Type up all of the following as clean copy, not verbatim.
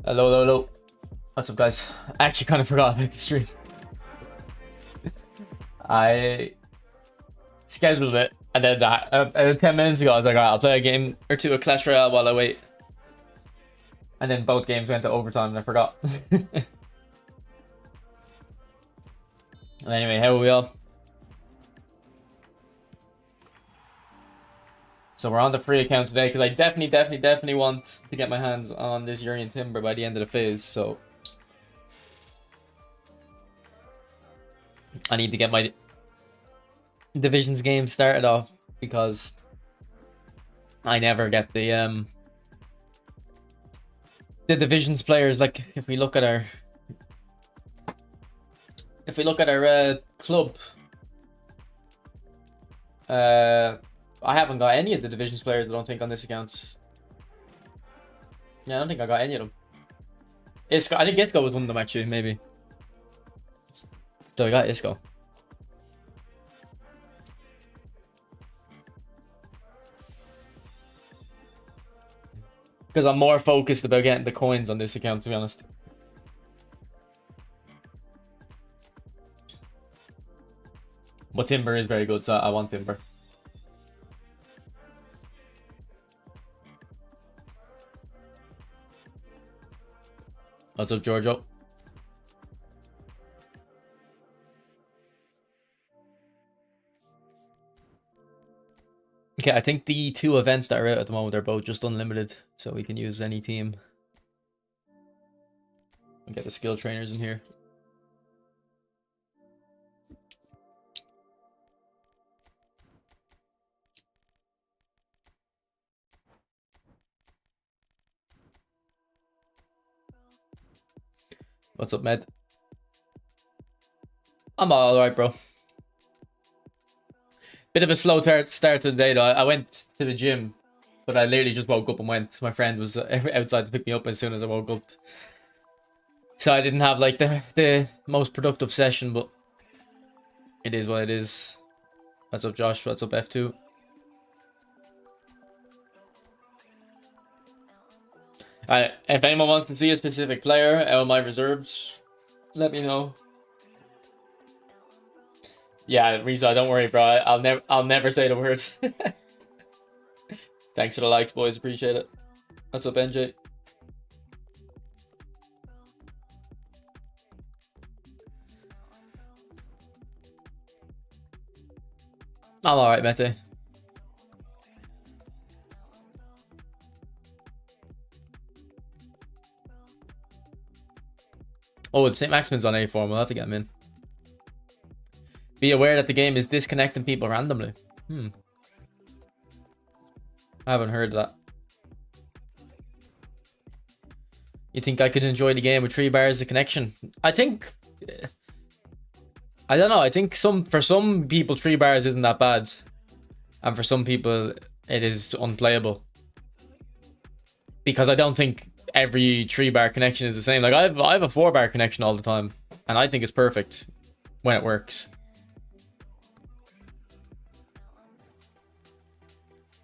Hello, hello, hello. What's up, guys? I actually kind of forgot about the stream. I scheduled it, and then 10 minutes ago, I was like, alright, I'll play a game or two of Clash Royale while I wait. And then both games went to overtime, and I forgot. Anyway, how are we all? So we're on the free account today, because I definitely want to get my hands on this Urian Timber by the end of the phase, so I need to get my Divisions game started off, because I never get the Divisions players. Like, if we look at our club, I haven't got any of the Divisions players, I don't think, on this account. Yeah, I don't think I got any of them. Isco, I think Isco was one of them, actually, maybe. So I got Isco. Because I'm more focused about getting the coins on this account, to be honest. But Timber is very good, so I want Timber. What's up, Giorgio? Okay, I think the two events that are out at the moment are both just unlimited, so we can use any team. And get the skill trainers in here. What's up, Med? I'm alright, bro. Bit of a slow start to the day, though. I went to the gym, but I literally just woke up and went. My friend was outside to pick me up as soon as I woke up. So I didn't have, like, the most productive session, but it is what it is. What's up, Josh? What's up, F2? If anyone wants to see a specific player out of my reserves, let me know. Yeah, Reza, don't worry, bro. I'll never say the words. Thanks for the likes, boys. Appreciate it. What's up, NJ? I'm alright, Mete. Oh, St. Maximin's on A form. We'll have to get him in. Be aware that the game is disconnecting people randomly. I haven't heard that. You think I could enjoy the game with 3 bars of connection? I think... I don't know. I think for some people 3 bars isn't that bad. And for some people it is unplayable. Because I don't think every 3 bar connection is the same. Like, I have a 4 bar connection all the time. And I think it's perfect when it works.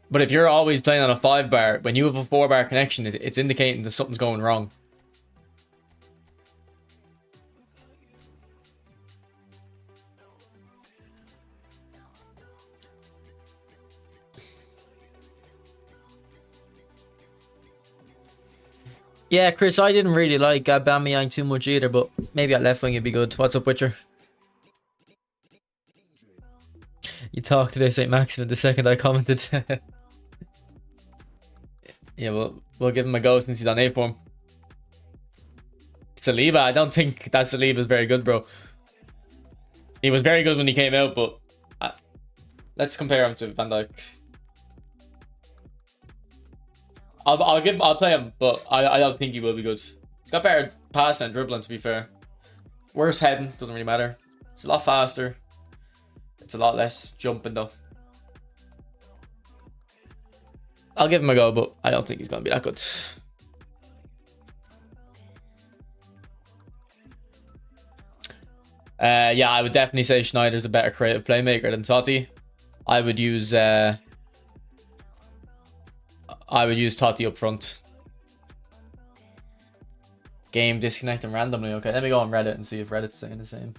But if you're always playing on a 5 bar, when you have a 4 bar connection, it's indicating that something's going wrong. Yeah, Chris, I didn't really like Aubameyang too much either, but maybe at left wing it'd be good. What's up, Witcher? You talked to St. Maximin the second I commented. Yeah, we'll give him a go since he's on A form. Saliba, I don't think that Saliba's very good, bro. He was very good when he came out, but let's compare him to Van Dijk. I'll play him, but I don't think he will be good. He's got better passing and dribbling, to be fair. Worse heading, doesn't really matter. It's a lot faster. It's a lot less jumping, though. I'll give him a go, but I don't think he's going to be that good. Yeah, I would definitely say Schneider's a better creative playmaker than Totti. I would use Totti up front. Game disconnecting randomly. Okay, let me go on Reddit and see if Reddit's saying the same.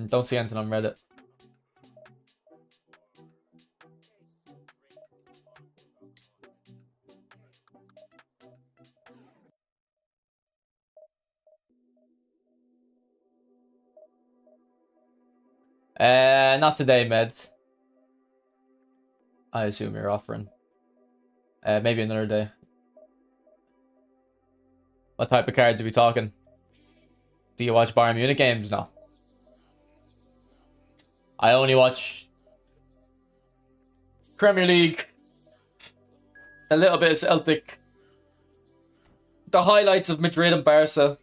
Don't see anything on Reddit. Not today, Med. I assume you're offering. Maybe another day. What type of cards are we talking? Do you watch Bayern Munich games? No. I only watch Premier League, a little bit of Celtic, the highlights of Madrid and Barca,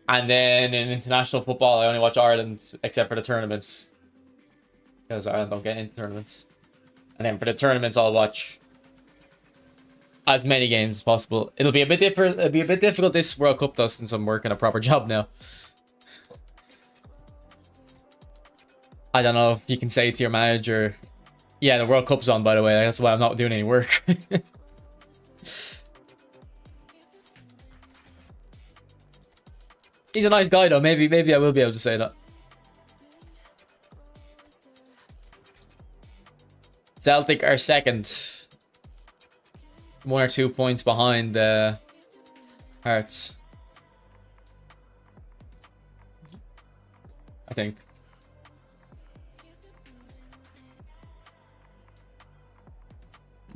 and then in international football, I only watch Ireland except for the tournaments, because Ireland don't get into tournaments. And then for the tournaments, I'll watch as many games as possible. It'll be a bit different. It'll be a bit difficult this World Cup though, since I'm working a proper job now. I don't know if you can say to your manager, yeah, the World Cup's on, by the way. That's why I'm not doing any work. He's a nice guy, though. Maybe I will be able to say that. Celtic are second. 1 or 2 points behind Hearts. I think.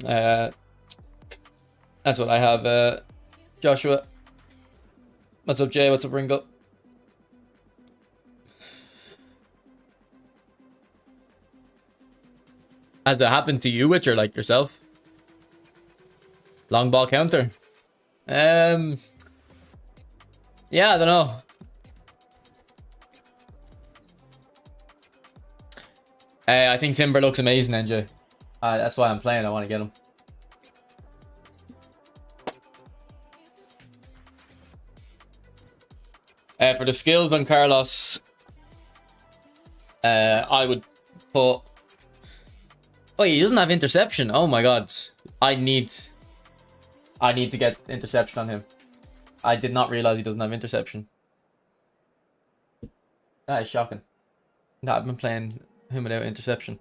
That's what I have. Joshua. What's up, Jay? What's up, Ringo? Has that happened to you, Witcher, like yourself? Long ball counter. Yeah, I don't know. I think Timber looks amazing, NJ. That's why I'm playing. I want to get him. For the skills on Carlos, I would put... Oh, he doesn't have interception. Oh my god. I need to get interception on him. I did not realize he doesn't have interception. That is shocking. No, I've been playing him without interception.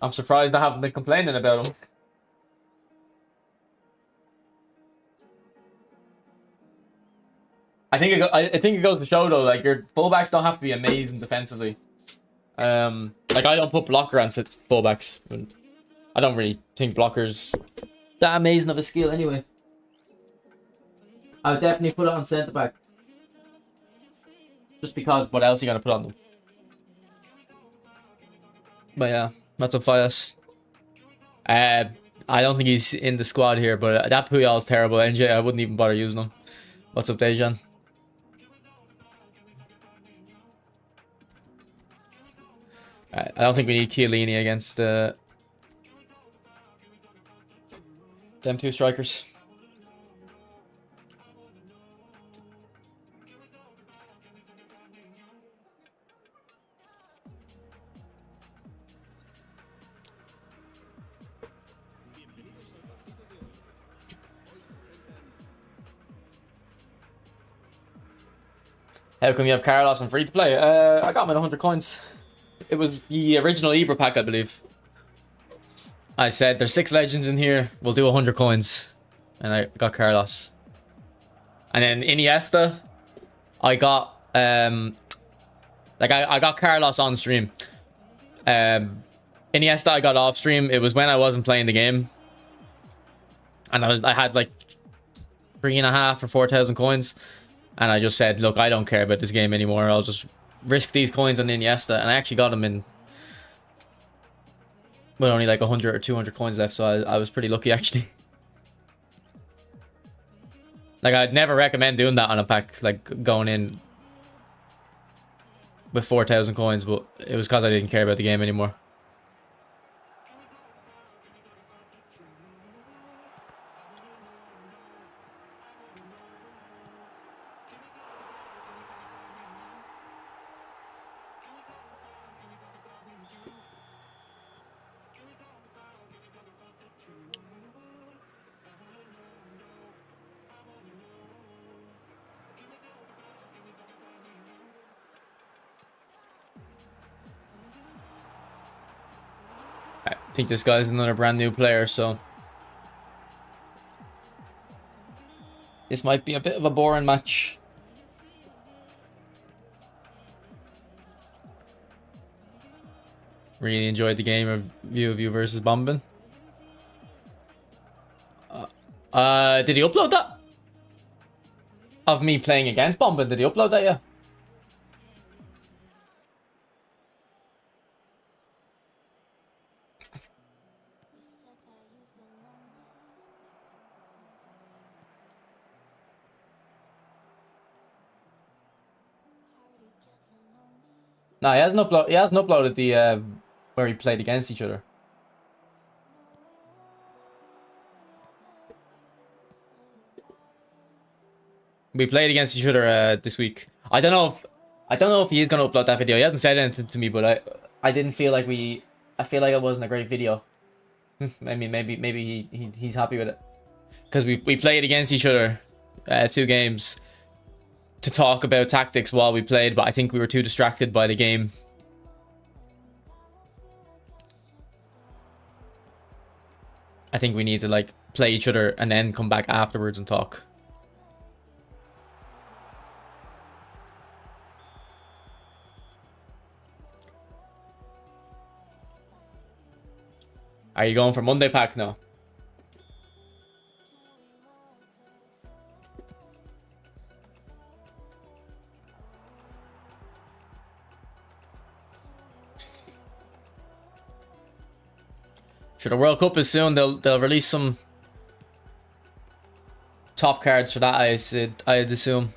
I'm surprised I haven't been complaining about him. I think it goes to show though, like your fullbacks don't have to be amazing defensively. Like I don't put blocker on fullbacks. I don't really think blockers that amazing of a skill anyway. I would definitely put it on centre back. Just because what else are you gonna put on them? But yeah, that's up Fias. I don't think he's in the squad here, but that Puyol's terrible. NJ, I wouldn't even bother using him. What's up, Dejan? I don't think we need Chiellini against them two strikers. How come you have Carlos on free to play? I got him at 100 coins. It was the original Ibra pack, I believe. I said there's 6 legends in here. We'll do 100 coins, and I got Carlos. And then Iniesta, I got I got Carlos on stream. Iniesta I got off stream. It was when I wasn't playing the game, and I had like 3,500 or 4,000 coins. And I just said, look, I don't care about this game anymore. I'll just risk these coins on Iniesta. And I actually got him in with only like 100 or 200 coins left. So I was pretty lucky, actually. Like, I'd never recommend doing that on a pack. Like, going in with 4,000 coins. But it was because I didn't care about the game anymore. I think this guy's another brand new player, so this might be a bit of a boring match. Really enjoyed the game of View versus Bombin. Did he upload that? Of me playing against Bombin, did he upload that, yeah? No, he hasn't uploaded the where he played against each other. We played against each other this week. I don't know if he is gonna upload that video. He hasn't said anything to me, but I didn't feel like I feel like it wasn't a great video. I mean, maybe he's happy with it because we played against each other 2 games to talk about tactics while we played, but I think we were too distracted by the game. I think we need to like play each other and then come back afterwards and talk. Are you going for Monday pack now? Sure, the World Cup is soon. They'll release some top cards for that. I'd assume.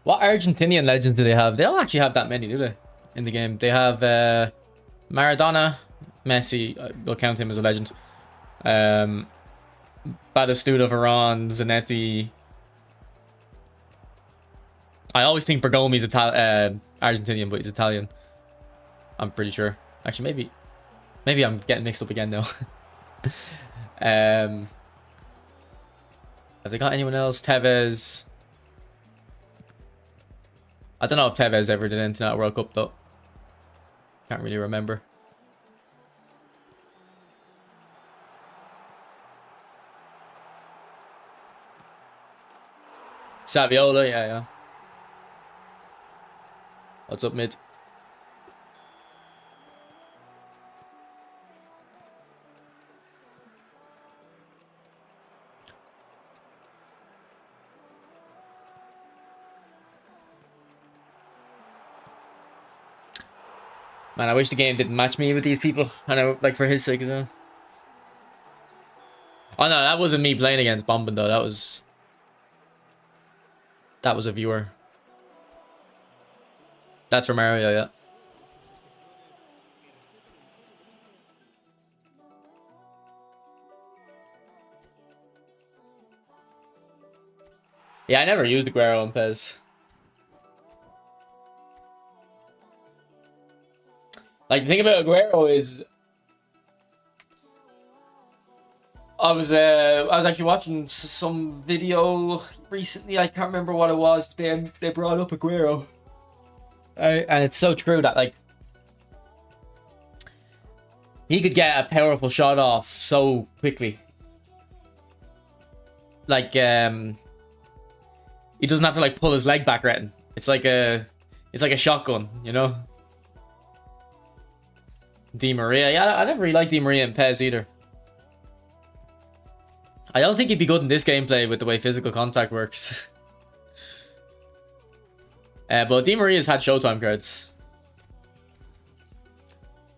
What Argentinian legends do they have? They don't actually have that many, do they? In the game, they have Maradona, Messi. We'll count him as a legend. Batistuta, Varane, Zanetti. I always think Bergomi's Argentinian, but he's Italian. I'm pretty sure. Actually, maybe I'm getting mixed up again now. Have they got anyone else? Tevez. I don't know if Tevez ever did anything at World Cup though. Can't really remember. Saviola, yeah. What's up, mid? Man, I wish the game didn't match me with these people. I know, like, for his sake as well. Oh no, that wasn't me playing against Bombin though. That was a viewer. That's Romario, yeah. Yeah, I never used Aguero and Pez. Like, the thing about Aguero is I was actually watching some video recently. I can't remember what it was, but they brought up Aguero. And it's so true that, like, he could get a powerful shot off so quickly. Like, he doesn't have to, like, pull his leg back right. It's like a shotgun, you know? Di Maria. Yeah, I never really liked Di Maria and Pez either. I don't think he'd be good in this gameplay with the way physical contact works. But Di Maria's had Showtime cards.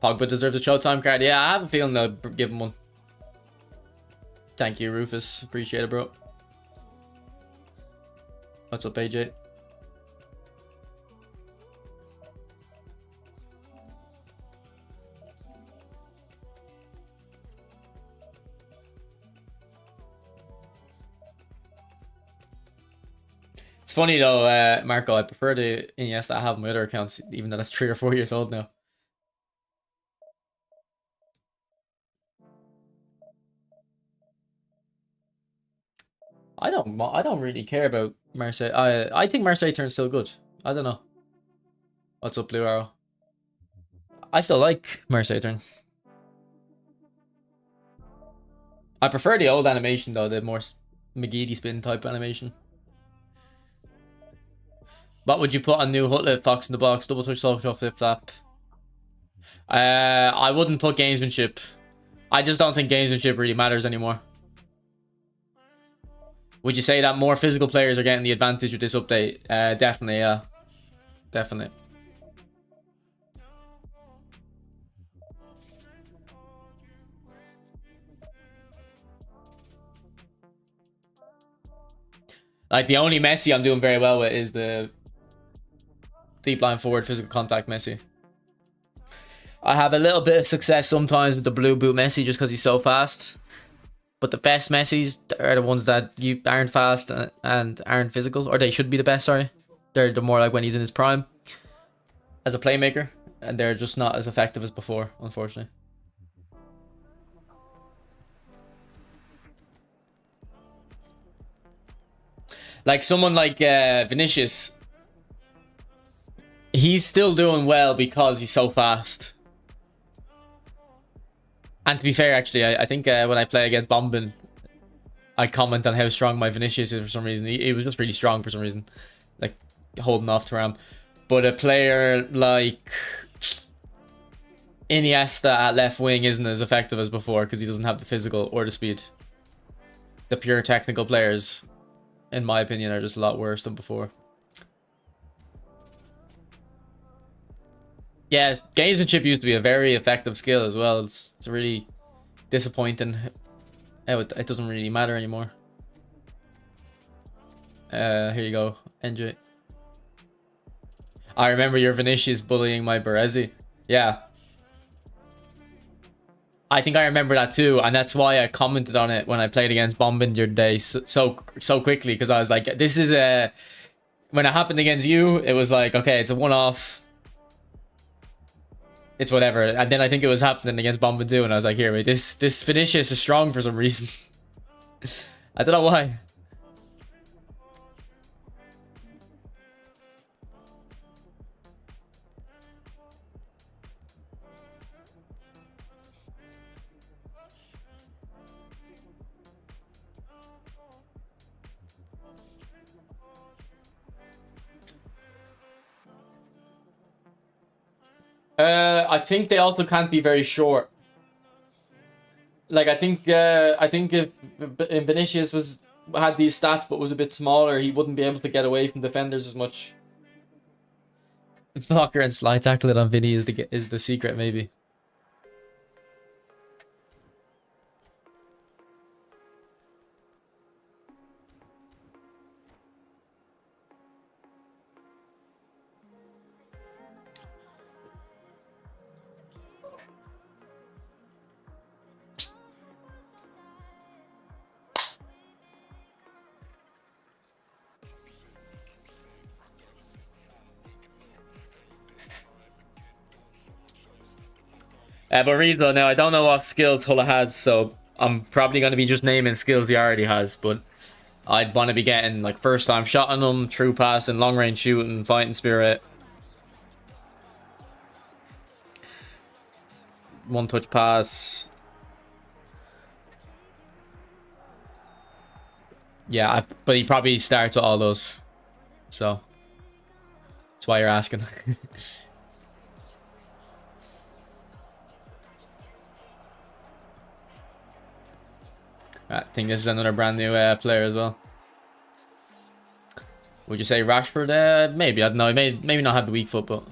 Pogba deserves a Showtime card. Yeah, I have a feeling they'll give him one. Thank you, Rufus. Appreciate it, bro. What's up, AJ? It's funny though, Marco, I prefer the Iniesta I have on my other accounts, even though that's 3 or 4 years old now. I don't really care about Marseille. I think Marseille turn's still good. I don't know. What's up, Blue Arrow? I still like Marseille turn. I prefer the old animation though, the more McGeady spin type animation. What would you put on new Hutlet, Fox in the Box, double touch, soul shot, flip flap? I wouldn't put gamesmanship. I just don't think gamesmanship really matters anymore. Would you say that more physical players are getting the advantage with this update? Definitely, yeah. Definitely. Like, the only Messi I'm doing very well with is the deep line forward physical contact Messi. I have a little bit of success sometimes with the blue boot Messi just because he's so fast. But the best Messis are the ones that you aren't fast and aren't physical. Or they should be the best, sorry. They're the more like when he's in his prime as a playmaker. And they're just not as effective as before, unfortunately. Like someone like Vinicius, he's still doing well because he's so fast. And to be fair, actually, I think when I play against Bombin, I comment on how strong my Vinicius is for some reason. He was just really strong for some reason. Like, holding off Thuram. But a player like Iniesta at left wing isn't as effective as before because he doesn't have the physical or the speed. The pure technical players, in my opinion, are just a lot worse than before. Yeah, gamesmanship used to be a very effective skill as well. It's really disappointing how it doesn't really matter anymore. Here you go, NJ. I remember your Vinicius bullying my Baresi. Yeah. I think I remember that too, and that's why I commented on it when I played against Bombin your day so quickly, because I was like, this is a... When it happened against you, it was like, okay, it's a one-off. It's whatever. And then I think it was happening against Bombin too, and I was like, here, wait, this Vinicius is strong for some reason. I don't know why. I think they also can't be very short. Like, I think if Vinicius had these stats but was a bit smaller, he wouldn't be able to get away from defenders as much. Blocker and slide tackle it on Vinny is the secret, maybe. But Rizzo, now I don't know what skills Hulla has, so I'm probably going to be just naming skills he already has, but I'd want to be getting like first time shot on him, true passing, long range shooting, fighting spirit, one touch pass. Yeah, but he probably starts with all those, so that's why you're asking. I think this is another brand new player as well. Would you say Rashford? Maybe, I don't know. He maybe not have the weak foot, but...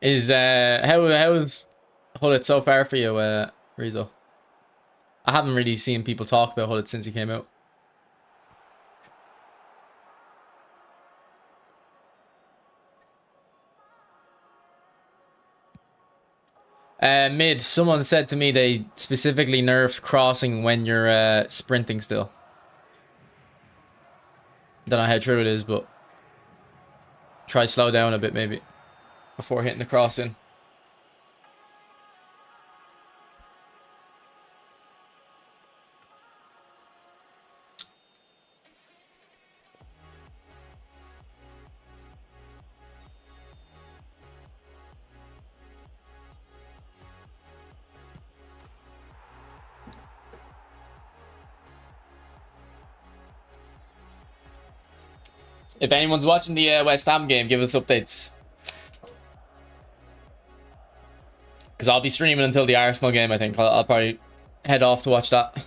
Is how's Hullet so far for you, Rizzo? I haven't really seen people talk about Hullet since he came out. Mid, someone said to me they specifically nerfed crossing when you're sprinting still. Don't know how true it is, but try slow down a bit maybe before hitting the crossing. If anyone's watching the West Ham game, give us updates. Because I'll be streaming until the Arsenal game, I think. I'll probably head off to watch that.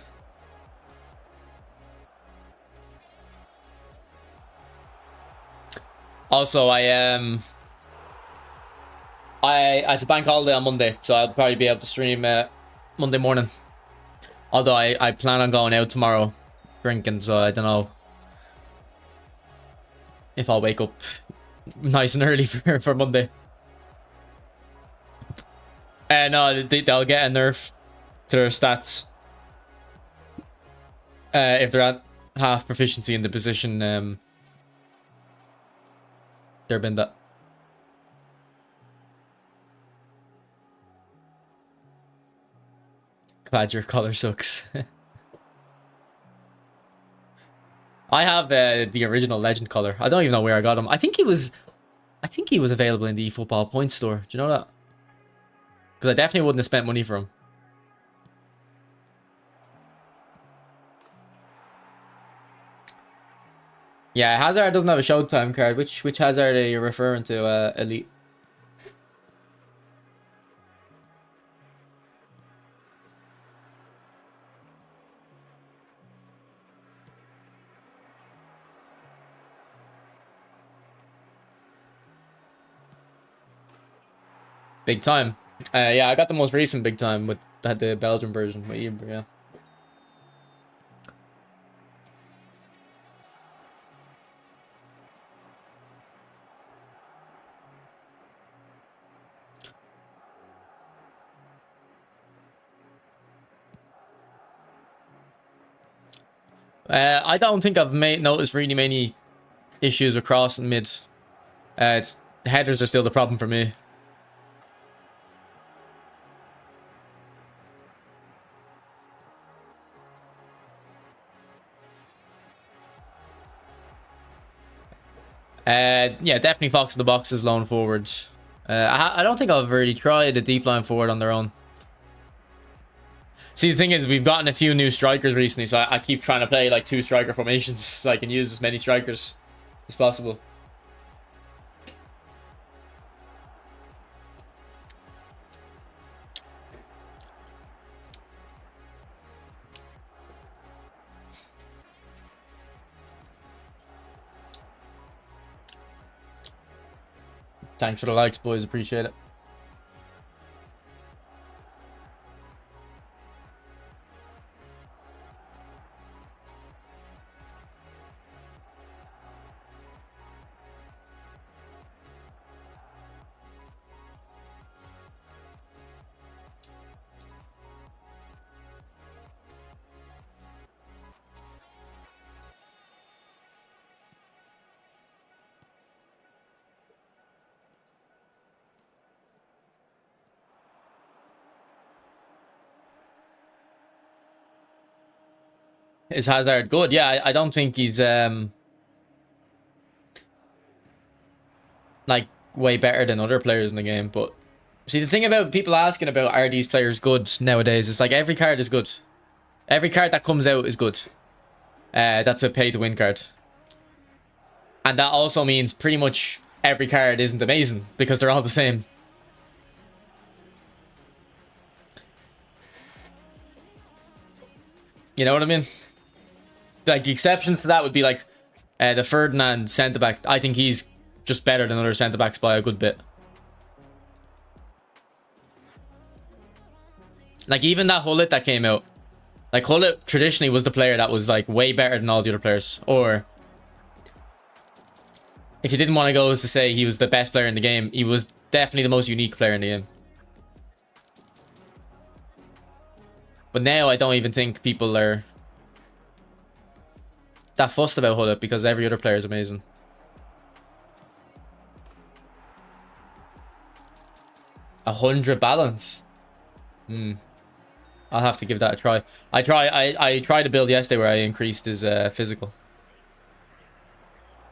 Also, it's a bank holiday on Monday, so I'll probably be able to stream Monday morning. Although I plan on going out tomorrow drinking, so I don't know if I'll wake up nice and early for Monday. No, they'll get a nerf to their stats if they're at half proficiency in the position they're been that. Glad your color sucks. I have the original Legend color. I don't even know where I got him. I think he was available in the eFootball Points store. Do you know that? Because I definitely wouldn't have spent money for him. Yeah, Hazard doesn't have a Showtime card. Which Hazard are you referring to, Elite? Big time. Yeah, I got the most recent big time with the Belgian version with Ibra, yeah. I don't think I've noticed really many issues across mid. The headers are still the problem for me. Yeah, definitely Fox in the box is lone forward. I don't think I've really tried a deep line forward on their own. See, the thing is, we've gotten a few new strikers recently, so I keep trying to play like 2 striker formations so I can use as many strikers as possible. Thanks for the likes, boys. Appreciate it. Is Hazard good? Yeah, I don't think he's like way better than other players in the game. But see, the thing about people asking about are these players good nowadays, it's like every card is good. Every card that comes out is good. That's a pay to win card. And that also means pretty much every card isn't amazing because they're all the same. You know what I mean? Like, the exceptions to that would be like the Ferdinand centre-back. I think he's just better than other centre-backs by a good bit. Like, even that Hullet that came out. Like, Hullet traditionally was the player that was, like, way better than all the other players. Or, if you didn't want to go as to say he was the best player in the game, he was definitely the most unique player in the game. But now I don't even think people are that fussed about Hullet because every other player is amazing. 100 balance. I'll have to give that a try. I tried a build yesterday where I increased his physical.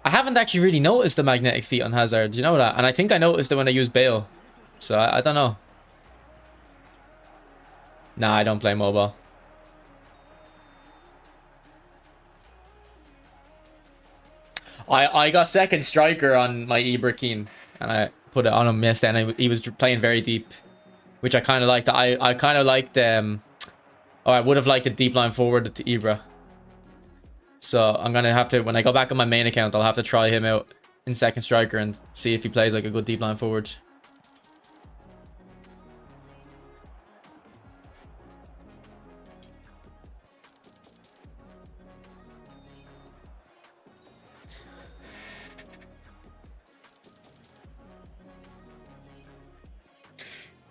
I haven't actually really noticed the magnetic feet on Hazard. Do you know that? And I think I noticed it when I used Bale. So I don't know. Nah, I don't play mobile. I got second striker on my Ibra Keane, and I put it on him yesterday, and he was playing very deep, which I kind of liked. I kind of liked or I would have liked a deep line forward to Ibra. So I'm gonna have to, when I go back on my main account, I'll have to try him out in second striker and see if he plays like a good deep line forward.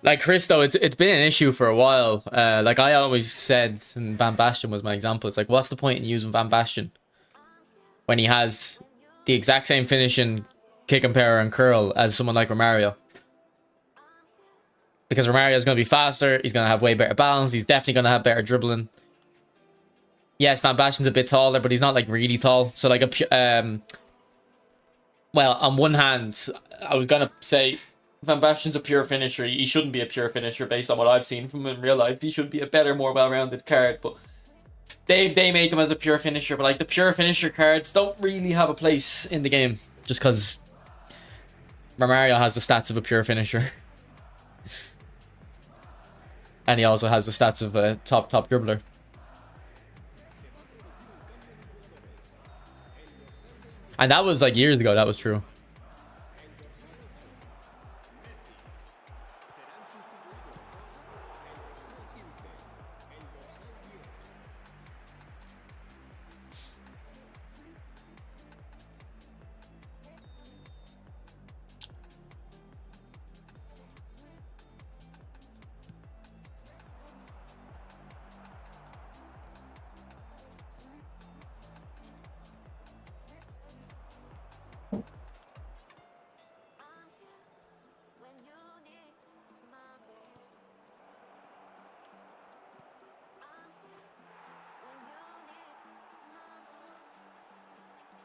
Like Christo, it's been an issue for a while. Like I always said, and Van Basten was my example. It's like, what's the point in using Van Basten when he has the exact same finishing, kick and power and curl as someone like Romario? Because Romario is going to be faster. He's going to have way better balance. He's definitely going to have better dribbling. Yes, Van Basten's a bit taller, but he's not like really tall. So like well, on one hand, I was going to say Van Basten's a pure finisher. He shouldn't be a pure finisher based on what I've seen from him in real life. He should be a better, more well-rounded card, but they make him as a pure finisher. But like the pure finisher cards don't really have a place in the game just because Romario has the stats of a pure finisher. And he also has the stats of a top dribbler. And that was like years ago, that was true.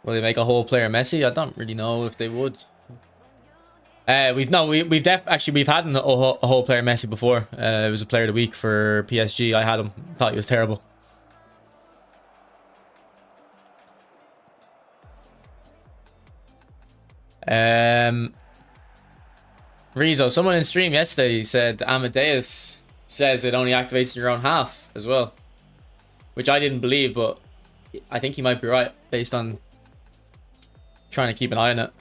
Will they make a whole player Messi? I don't really know if they would. We've had a whole player Messi before. It was a player of the week for PSG. I had him. Thought he was terrible. Rizzo, someone in stream yesterday said Amadeus says it only activates in your own half as well, which I didn't believe, but I think he might be right based on trying to keep an eye on it.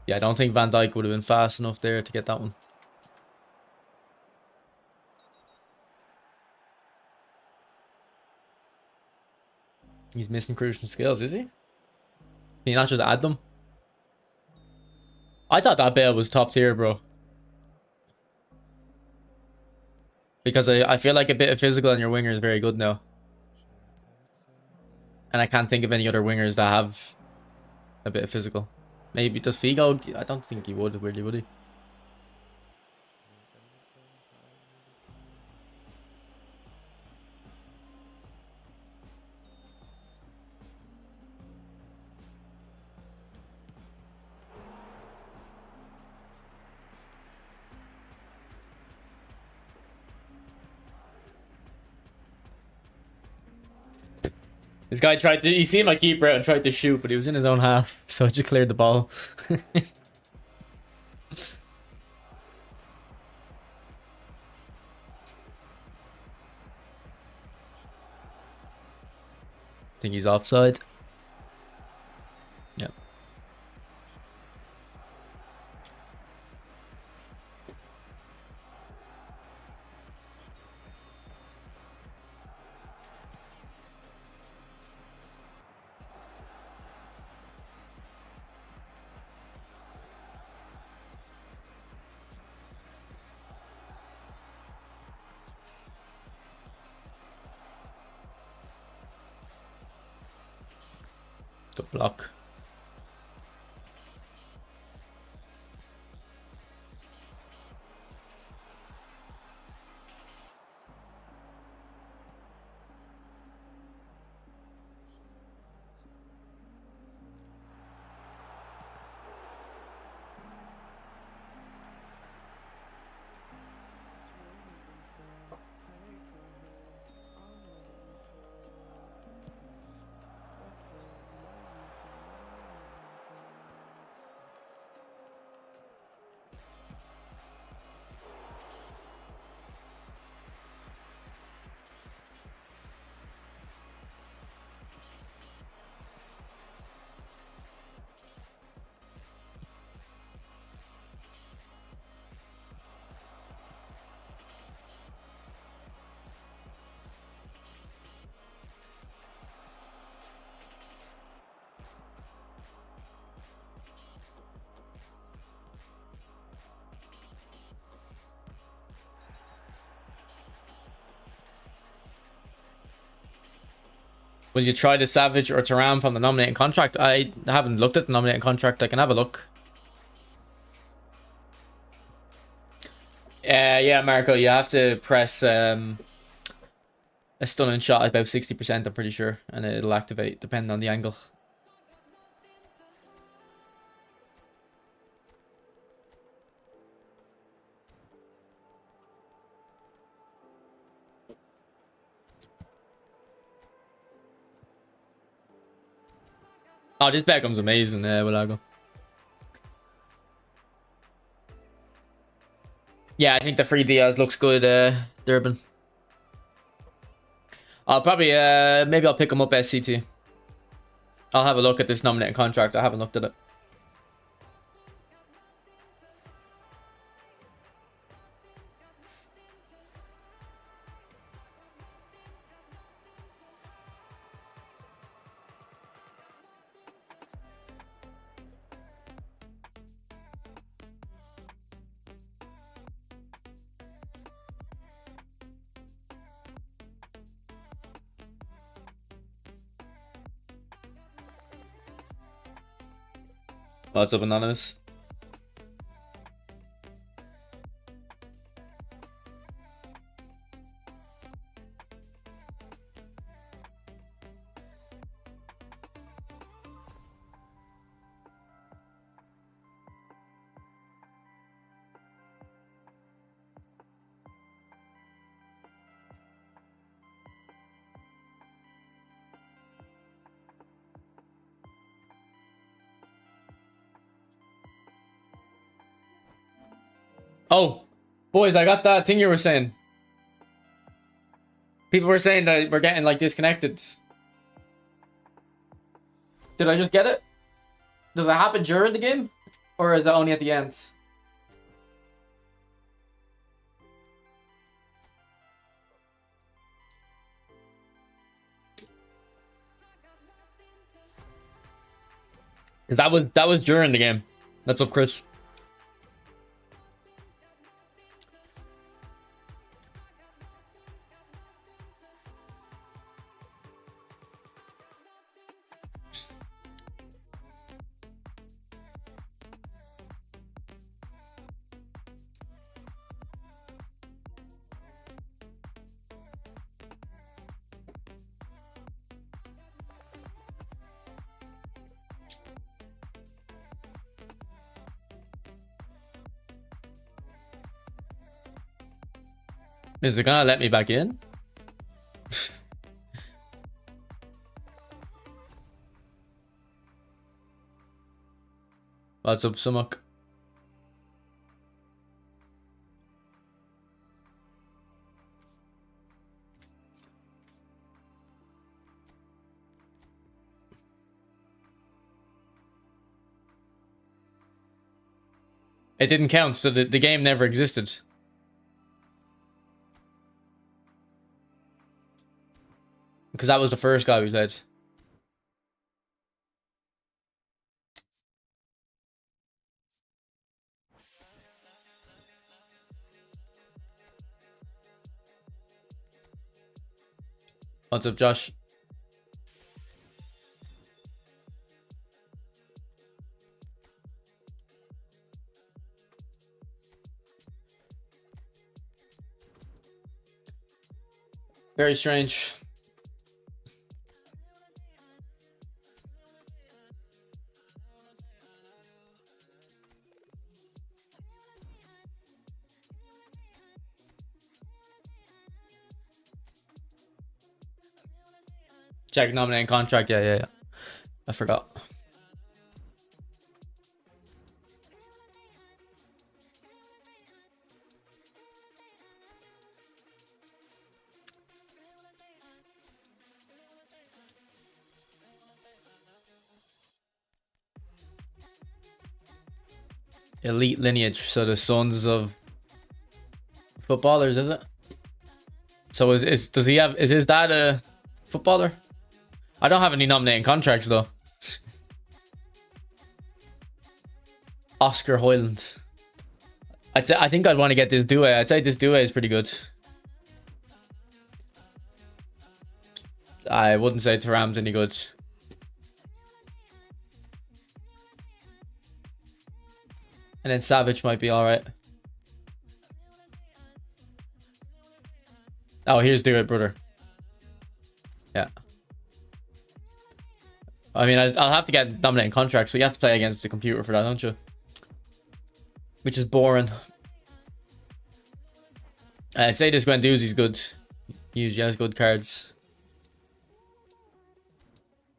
Yeah, I don't think Van Dijk would have been fast enough there to get that one. He's missing crucial skills, is he? Can you not just add them? I thought that Bale was top tier, bro. Because I feel like a bit of physical on your winger is very good now. And I can't think of any other wingers that have a bit of physical. Maybe does Figo? I don't think he would, really, would he? This guy tried to, he seen my keeper out and tried to shoot, but he was in his own half, so I just cleared the ball. I think he's offside. Yep. The block. Will you try the Savage or Taram from the nominating contract? I haven't looked at the nominating contract. I can have a look. Yeah, Marco, you have to press a stunning shot at about 60%, I'm pretty sure, and it'll activate depending on the angle. Oh, this Beckham's amazing, Wilago. Yeah, I think the free Diaz looks good, Durban. I'll probably, maybe I'll pick him up SCT. I'll have a look at this nominating contract. I haven't looked at it. What's up, Anonymous? Oh, boys, I got that thing you were saying. People were saying that we're getting like disconnected. Did I just get it? Does it happen during the game? Or is it only at the end? Because that was during the game. That's up, Chris. Is it gonna let me back in? What's up, Sumuk? It didn't count, so the game never existed. Because that was the first guy we played. What's up, Josh? Very strange. Check nominating contract. Yeah. I forgot. Elite lineage, so the sons of footballers, is it? So is his dad a footballer? I don't have any nominating contracts though. Oscar Hoyland. I think I'd want to get this Doué. I'd say this Doué is pretty good. I wouldn't say Thuram's any good. And then Savage might be alright. Oh, here's Doué, brother. Yeah. I mean, I'll have to get dominating contracts, but you have to play against the computer for that, don't you? Which is boring. I'd say this Guendouzi's good. He usually has good cards.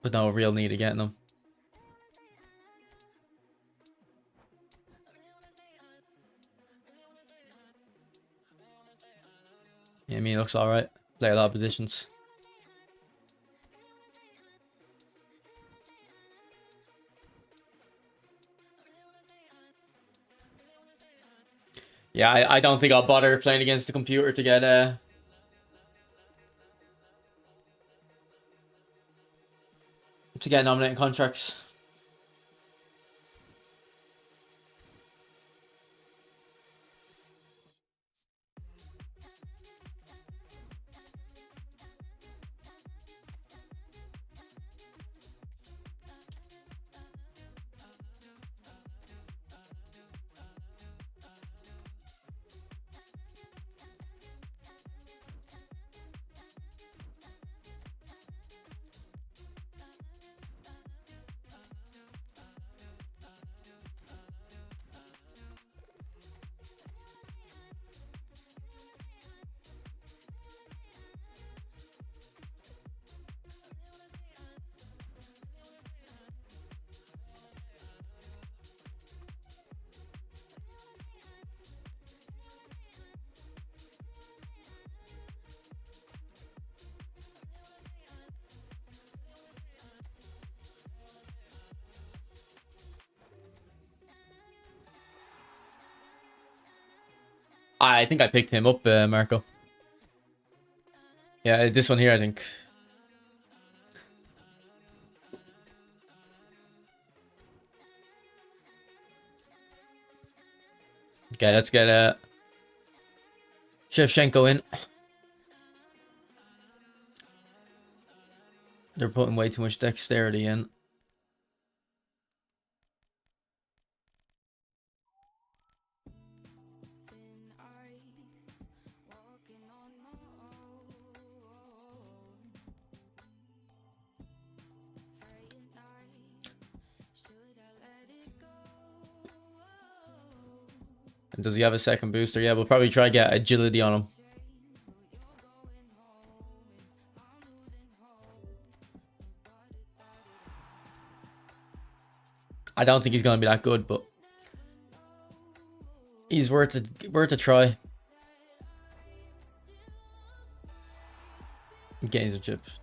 But no real need of getting them. Yeah, I mean, he looks alright. Play a lot of positions. Yeah, I don't think I'll bother playing against the computer to get nominating contracts. I think I picked him up, Marco. Yeah, this one here, I think. Okay, let's get Shevchenko in. They're putting way too much dexterity in. And does he have a second booster? Yeah, we'll probably try to get agility on him. I don't think he's gonna be that good, but he's worth a try. Getting some chips.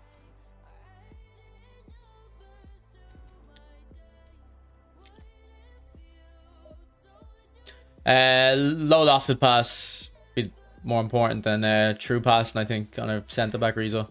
Low lofted pass be more important than true passing, I think, on a centre back Rizzo.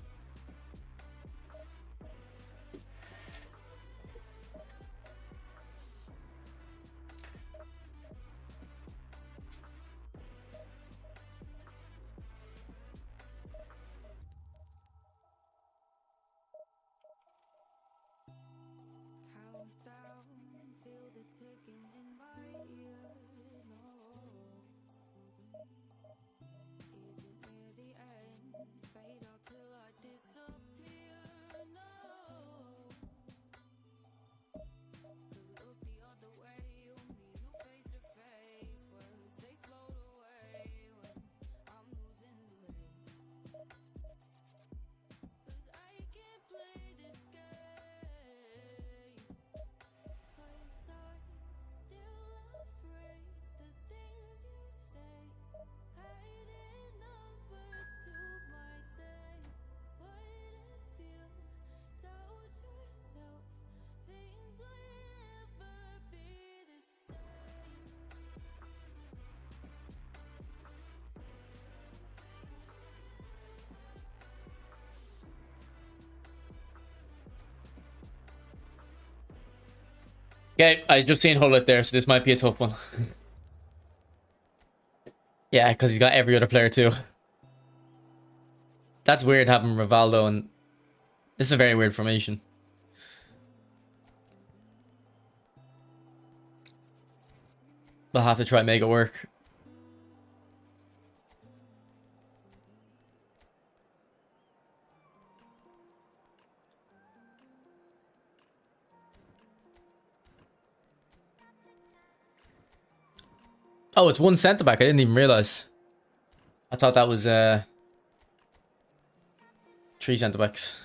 Okay, I just seen Hullet there, so this might be a tough one. Yeah, because he's got every other player too. That's weird having Rivaldo, and this is a very weird formation. We'll have to try and make it work. Oh, it's one centre back. I didn't even realize. I thought that was 3 centre backs.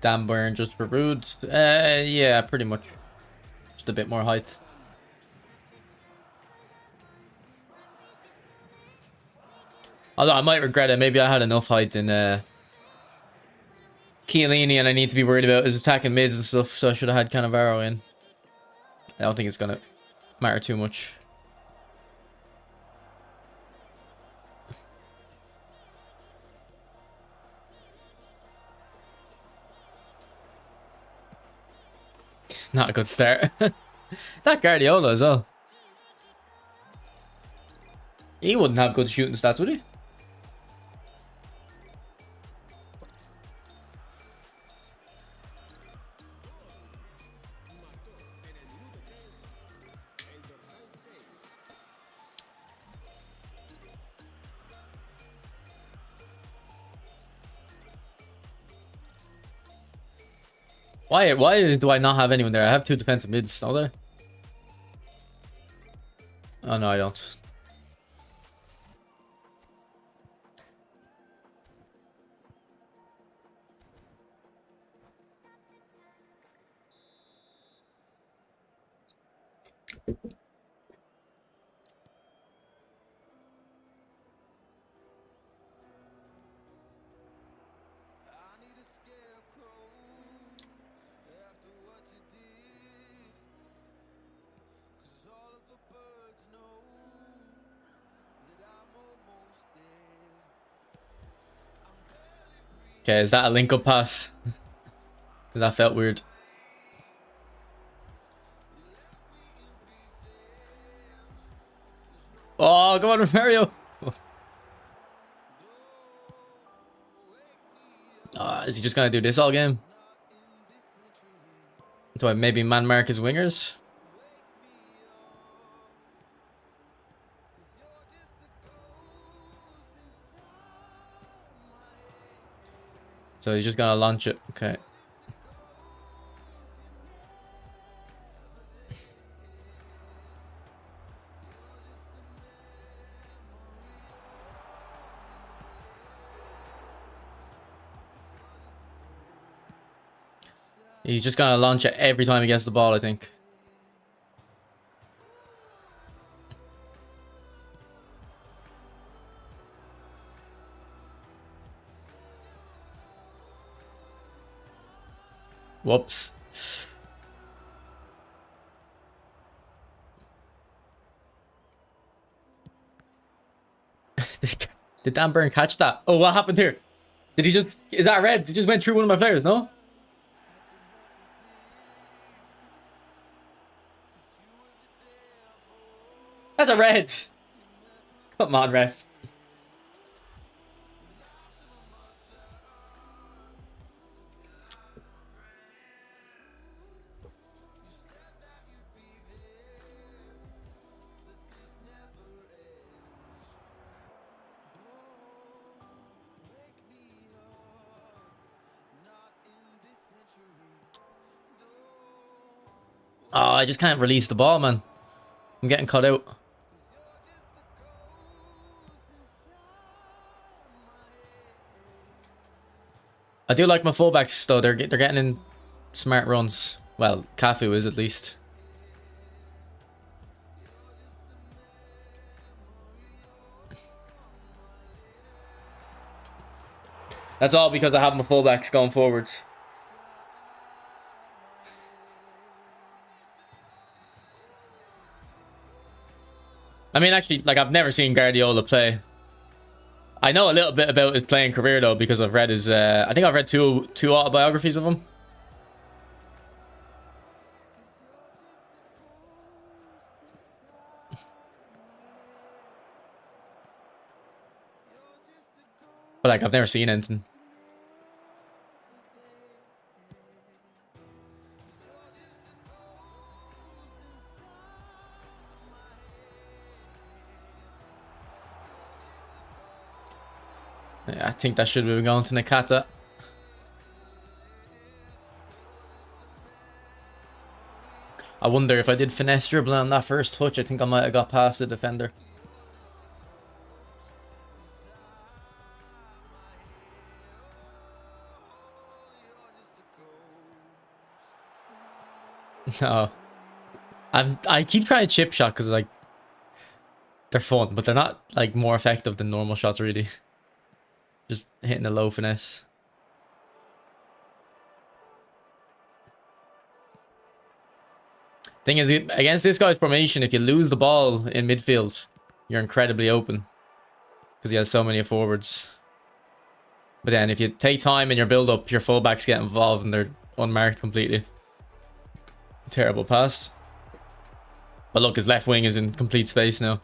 Dan Burn just for Rude. Yeah, pretty much. Just a bit more height. Although I might regret it. Maybe I had enough height in Chiellini, and I need to be worried about his attacking mids and stuff, so I should have had Cannavaro in. I don't think it's going to matter too much. Not a good start. That Guardiola as well. He wouldn't have good shooting stats, would he? Why do I not have anyone there? I have 2 defensive mids, don't I? Oh no, I don't. Okay, is that a link-up pass? That felt weird. Oh, come on, Mario. Is he just gonna do this all game? Do I maybe man mark his wingers? So he's just gonna launch it. Okay. He's just gonna launch it every time he gets the ball, I think. Whoops. Did Dan Burn catch that? Oh, what happened here? Did he just... Is that red? He just went through one of my players, no? That's a red. Come on, ref. Oh, I just can't release the ball, man. I'm getting cut out. I do like my fullbacks, though. They're getting in smart runs. Well, Cafu is, at least. That's all because I have my fullbacks going forwards. I mean, actually, like, I've never seen Guardiola play. I know a little bit about his playing career, though, because I've read his... I think I've read two autobiographies of him. But, like, I've never seen anything. Yeah, I think that should be going to Nakata. I wonder if I did finesse dribbling on that first touch, I think I might have got past the defender. No. I keep trying chip shot because, like, they're fun, but they're not, like, more effective than normal shots, really. Just hitting a low finesse. Thing is, against this guy's formation, if you lose the ball in midfield, you're incredibly open. Because he has so many forwards. But then if you take time in your build-up, your fullbacks get involved and they're unmarked completely. Terrible pass. But look, his left wing is in complete space now.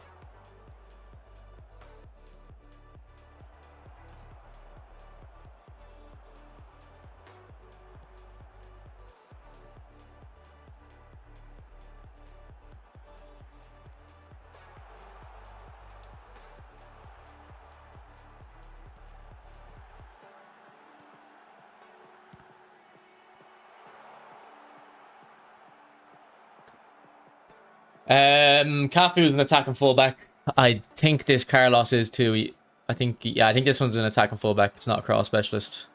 Cafu is an attacking fullback. I think this Carlos is too. I think this one's an attacking fullback. It's not a cross specialist.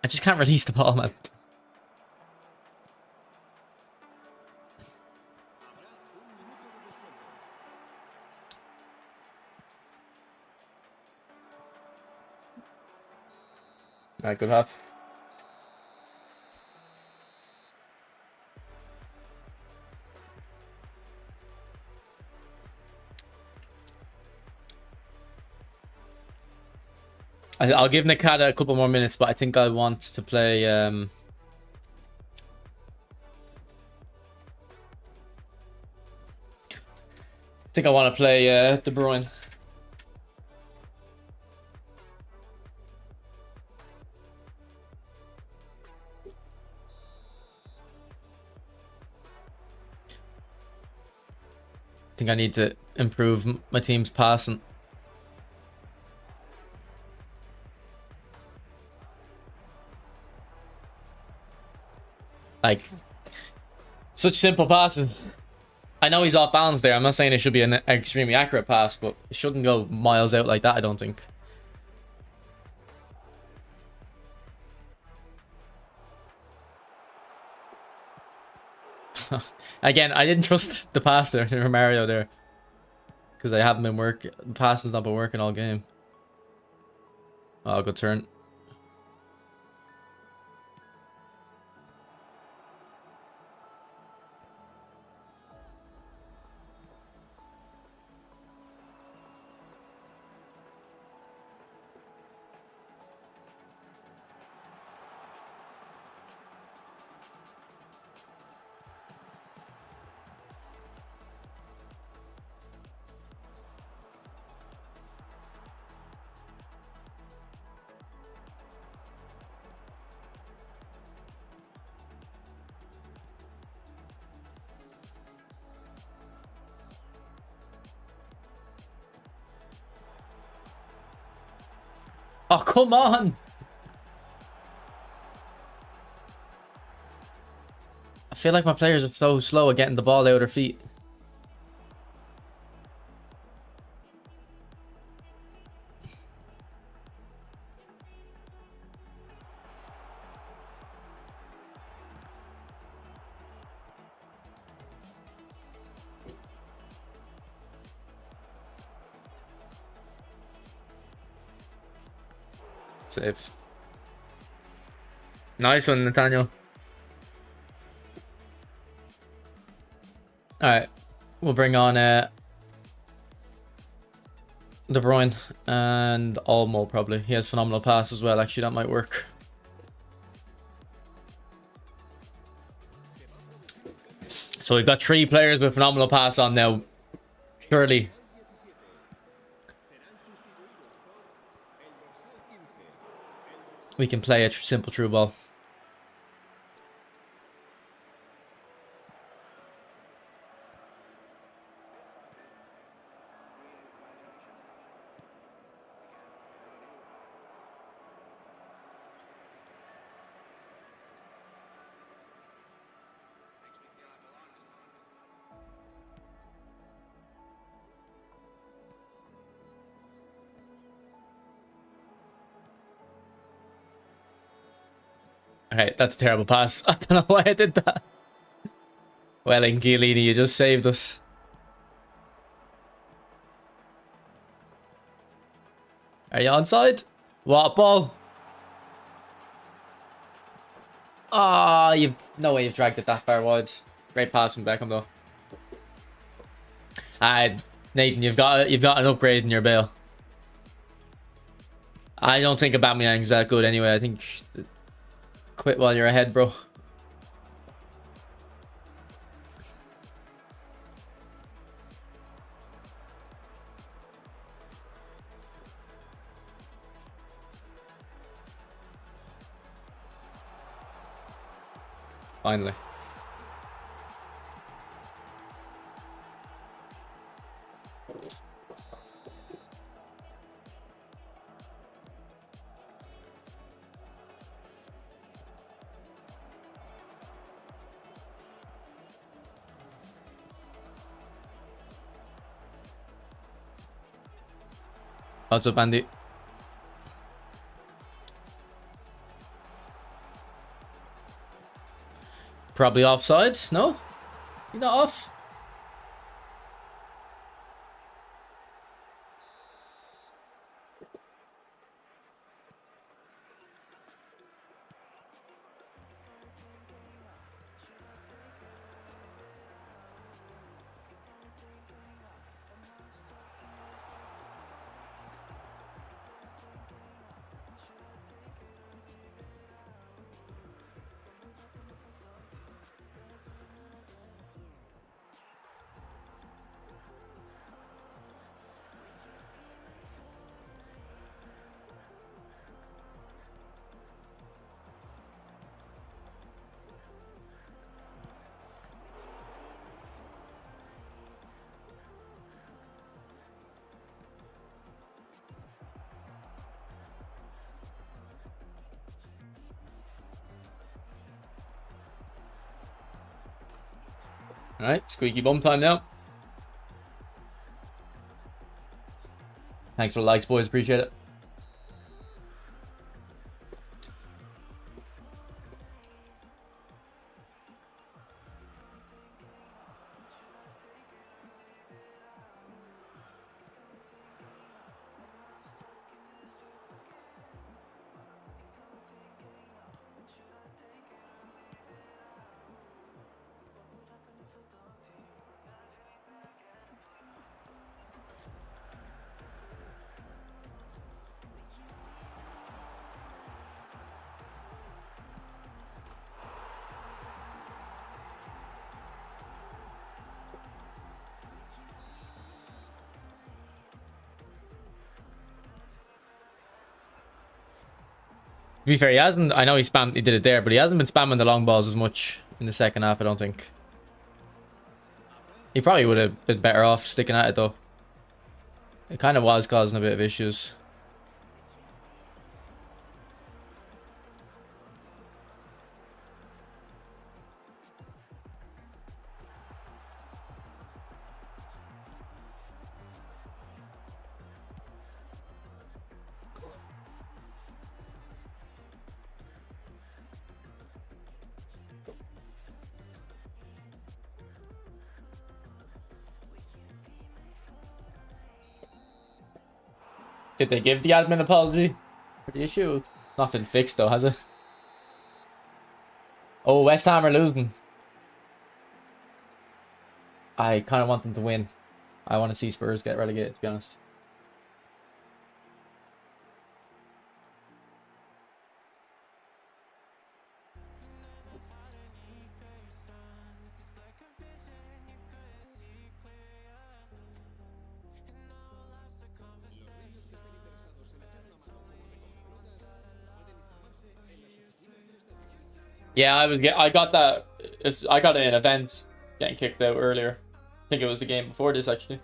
I just can't release the ball, man. Alright, good half. I'll give Nakata a couple more minutes, but I think I want to play. I think I want to play De Bruyne. I think I need to improve my team's passing. Like, such simple passes. I know he's off balance there. I'm not saying it should be an extremely accurate pass, but it shouldn't go miles out like that, I don't think. Again, I didn't trust the pass there to Romario there. Because I haven't been working. The pass has not been working all game. Oh, good turn. Oh, come on! I feel like my players are so slow at getting the ball out of their feet. Save. Nice one, Nathaniel. Alright. We'll bring on De Bruyne and Olmo probably. He has phenomenal pass as well. Actually, that might work. So we've got 3 players with phenomenal pass on now. Surely. We can play a simple through ball. Alright, that's a terrible pass. I don't know why I did that. Well, in Chiellini, you just saved us. Are you onside? What ball? Ah, you've no way you've dragged it that far wide. Great pass from Beckham though. Nathan, you've got an upgrade in your bail. I don't think Aubameyang's that good anyway. I think quit while you're ahead, bro. Finally. What's up, Andy? Probably offside. No? You're not off? Alright, squeaky bum time now. Thanks for the likes, boys. Appreciate it. To be fair, he hasn't. I know he did it there, but he hasn't been spamming the long balls as much in the second half, I don't think. He probably would have been better off sticking at it, though. It kind of was causing a bit of issues. Did they give the admin apology for the issue? Not been fixed though, has it? Oh, West Ham are losing. I kind of want them to win. I want to see Spurs get relegated, to be honest. Yeah, I got that. I got an event getting kicked out earlier. I think it was the game before this actually.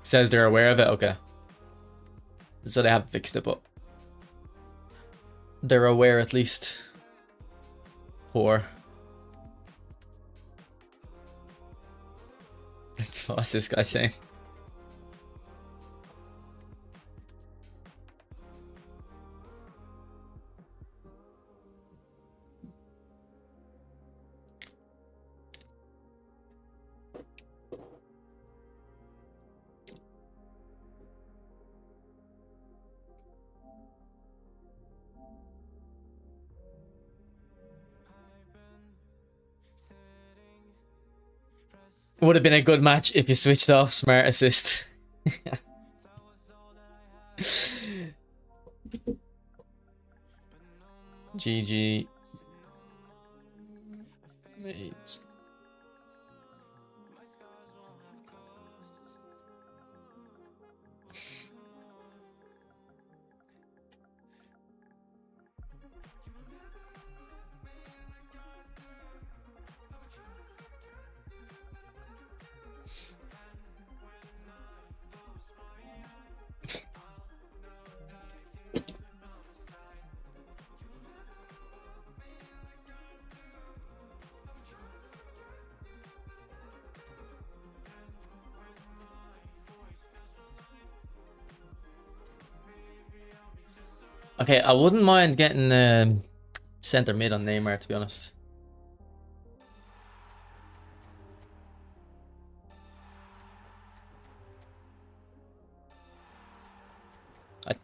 Says they're aware of it. Okay, so they have fixed it, but they're aware at least. Poor. What's this guy saying? Would have been a good match if you switched off smart assist. GG. Mates. Okay, I wouldn't mind getting center mid on Neymar, to be honest. To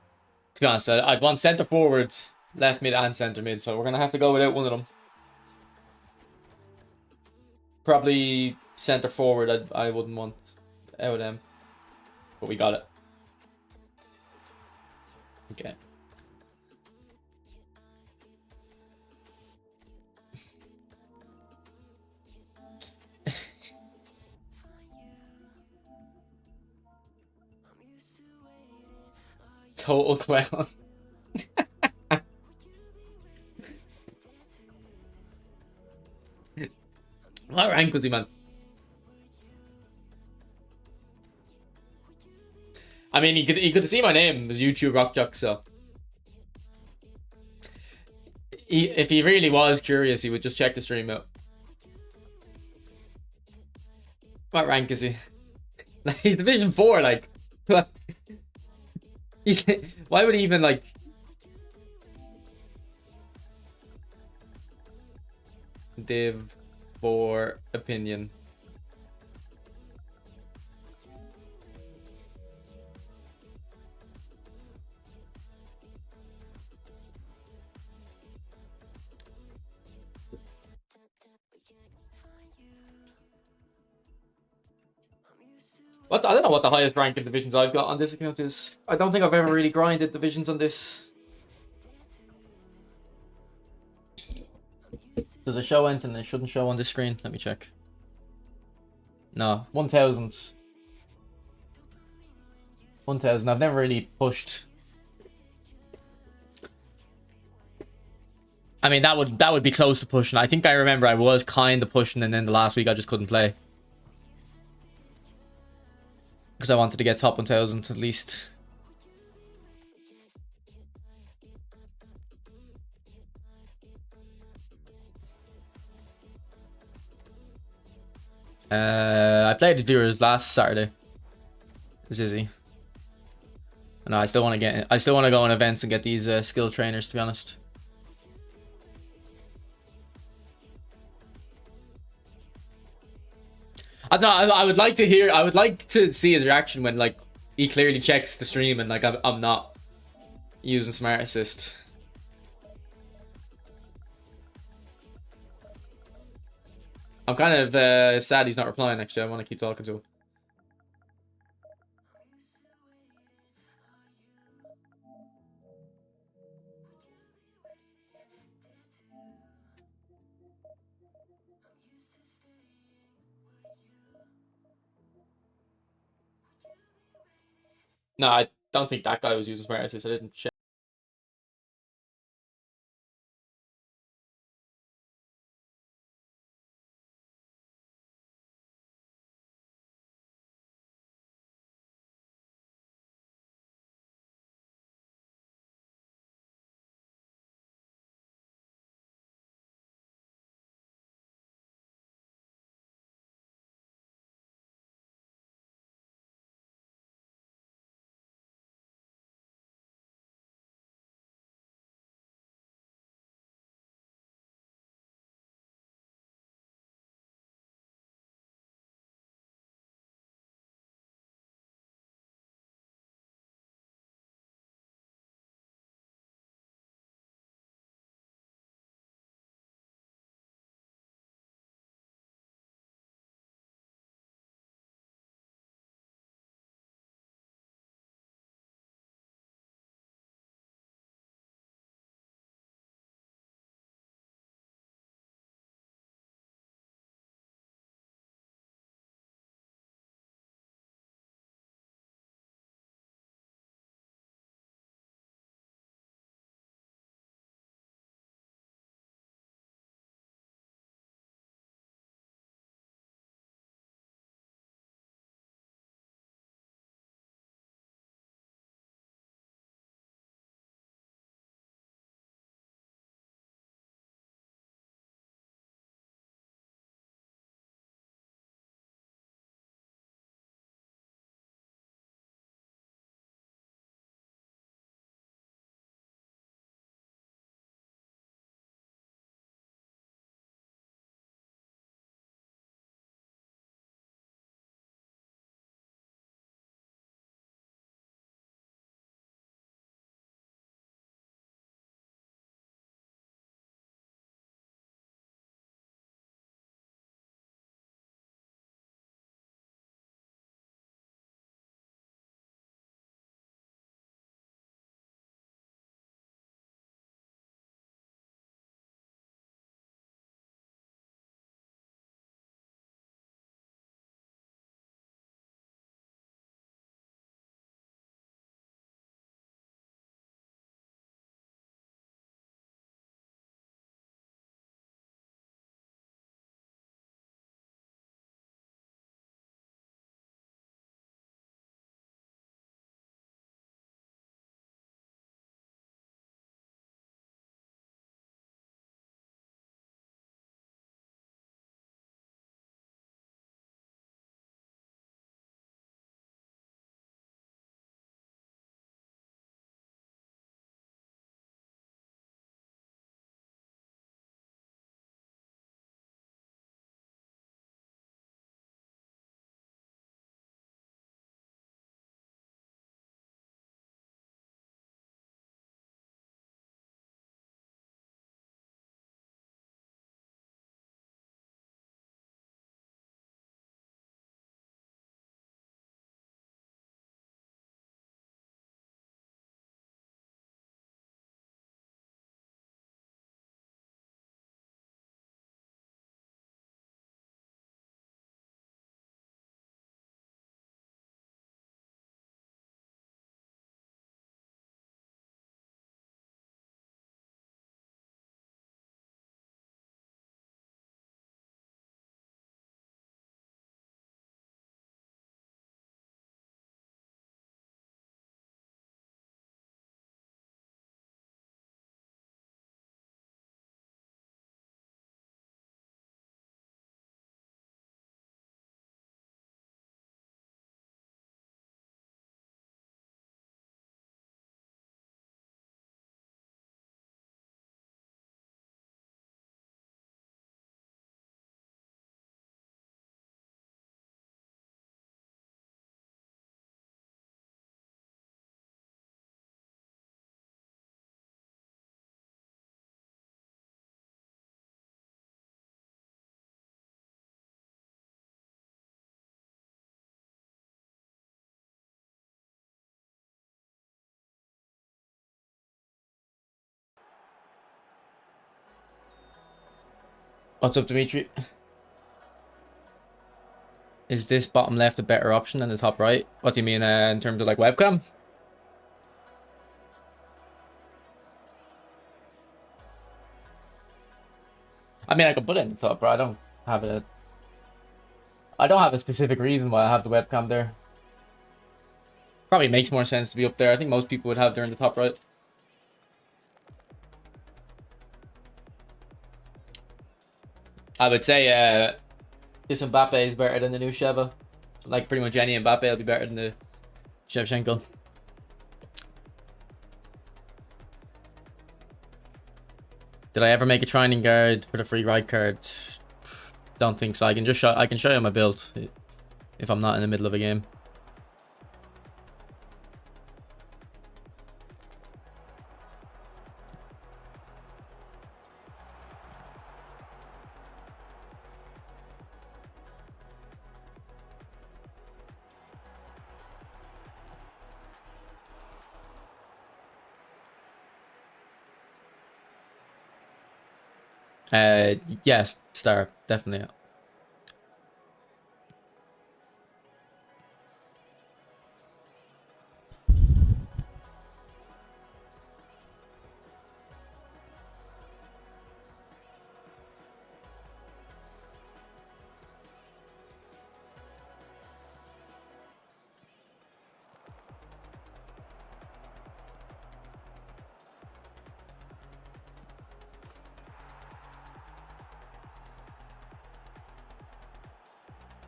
be honest, I'd want center forward, left mid, and center mid, so we're gonna have to go without one of them. Probably center forward. I wouldn't want out of them, but we got it. Okay. Total clown. What rank was he, man? I mean, he could see my name as YouTube Rock Jock, so if he really was curious, he would just check the stream out. What rank is he? Like, he's Division 4, like. He's why would he even like Div 4 opinion? What, I don't know what the highest rank in divisions I've got on this account is. I don't think I've ever really grinded divisions on this. Does it show anything it shouldn't show on this screen? Let me check. No, 1000. 1000. I've never really pushed. I mean, that would be close to pushing. I think I remember I was kind of pushing, and then the last week I just couldn't play. Because I wanted to get top 1000 at least. I played the viewers last Saturday. Zizzy. No, I still want to go on events and get these skill trainers, to be honest. I would like to hear. I would like to see his reaction when like he clearly checks the stream and like I'm not using Smart Assist. I'm kind of sad he's not replying. Actually, I want to keep talking to him. No, I don't think that guy was using Smart Assist. I didn't check. What's up, Dimitri? Is this bottom left a better option than the top right? What do you mean in terms of like webcam? I mean, I could put it in the top, but I don't have a specific reason why I have the webcam there. Probably makes more sense to be up there. I think most people would have there in the top right. I would say this Mbappe is better than the new Sheva. Like pretty much any Mbappe will be better than the Shevchenko. Did I ever make a training guard for the free ride card? Don't think so. I can show you my build if I'm not in the middle of a game. Yes, star, definitely.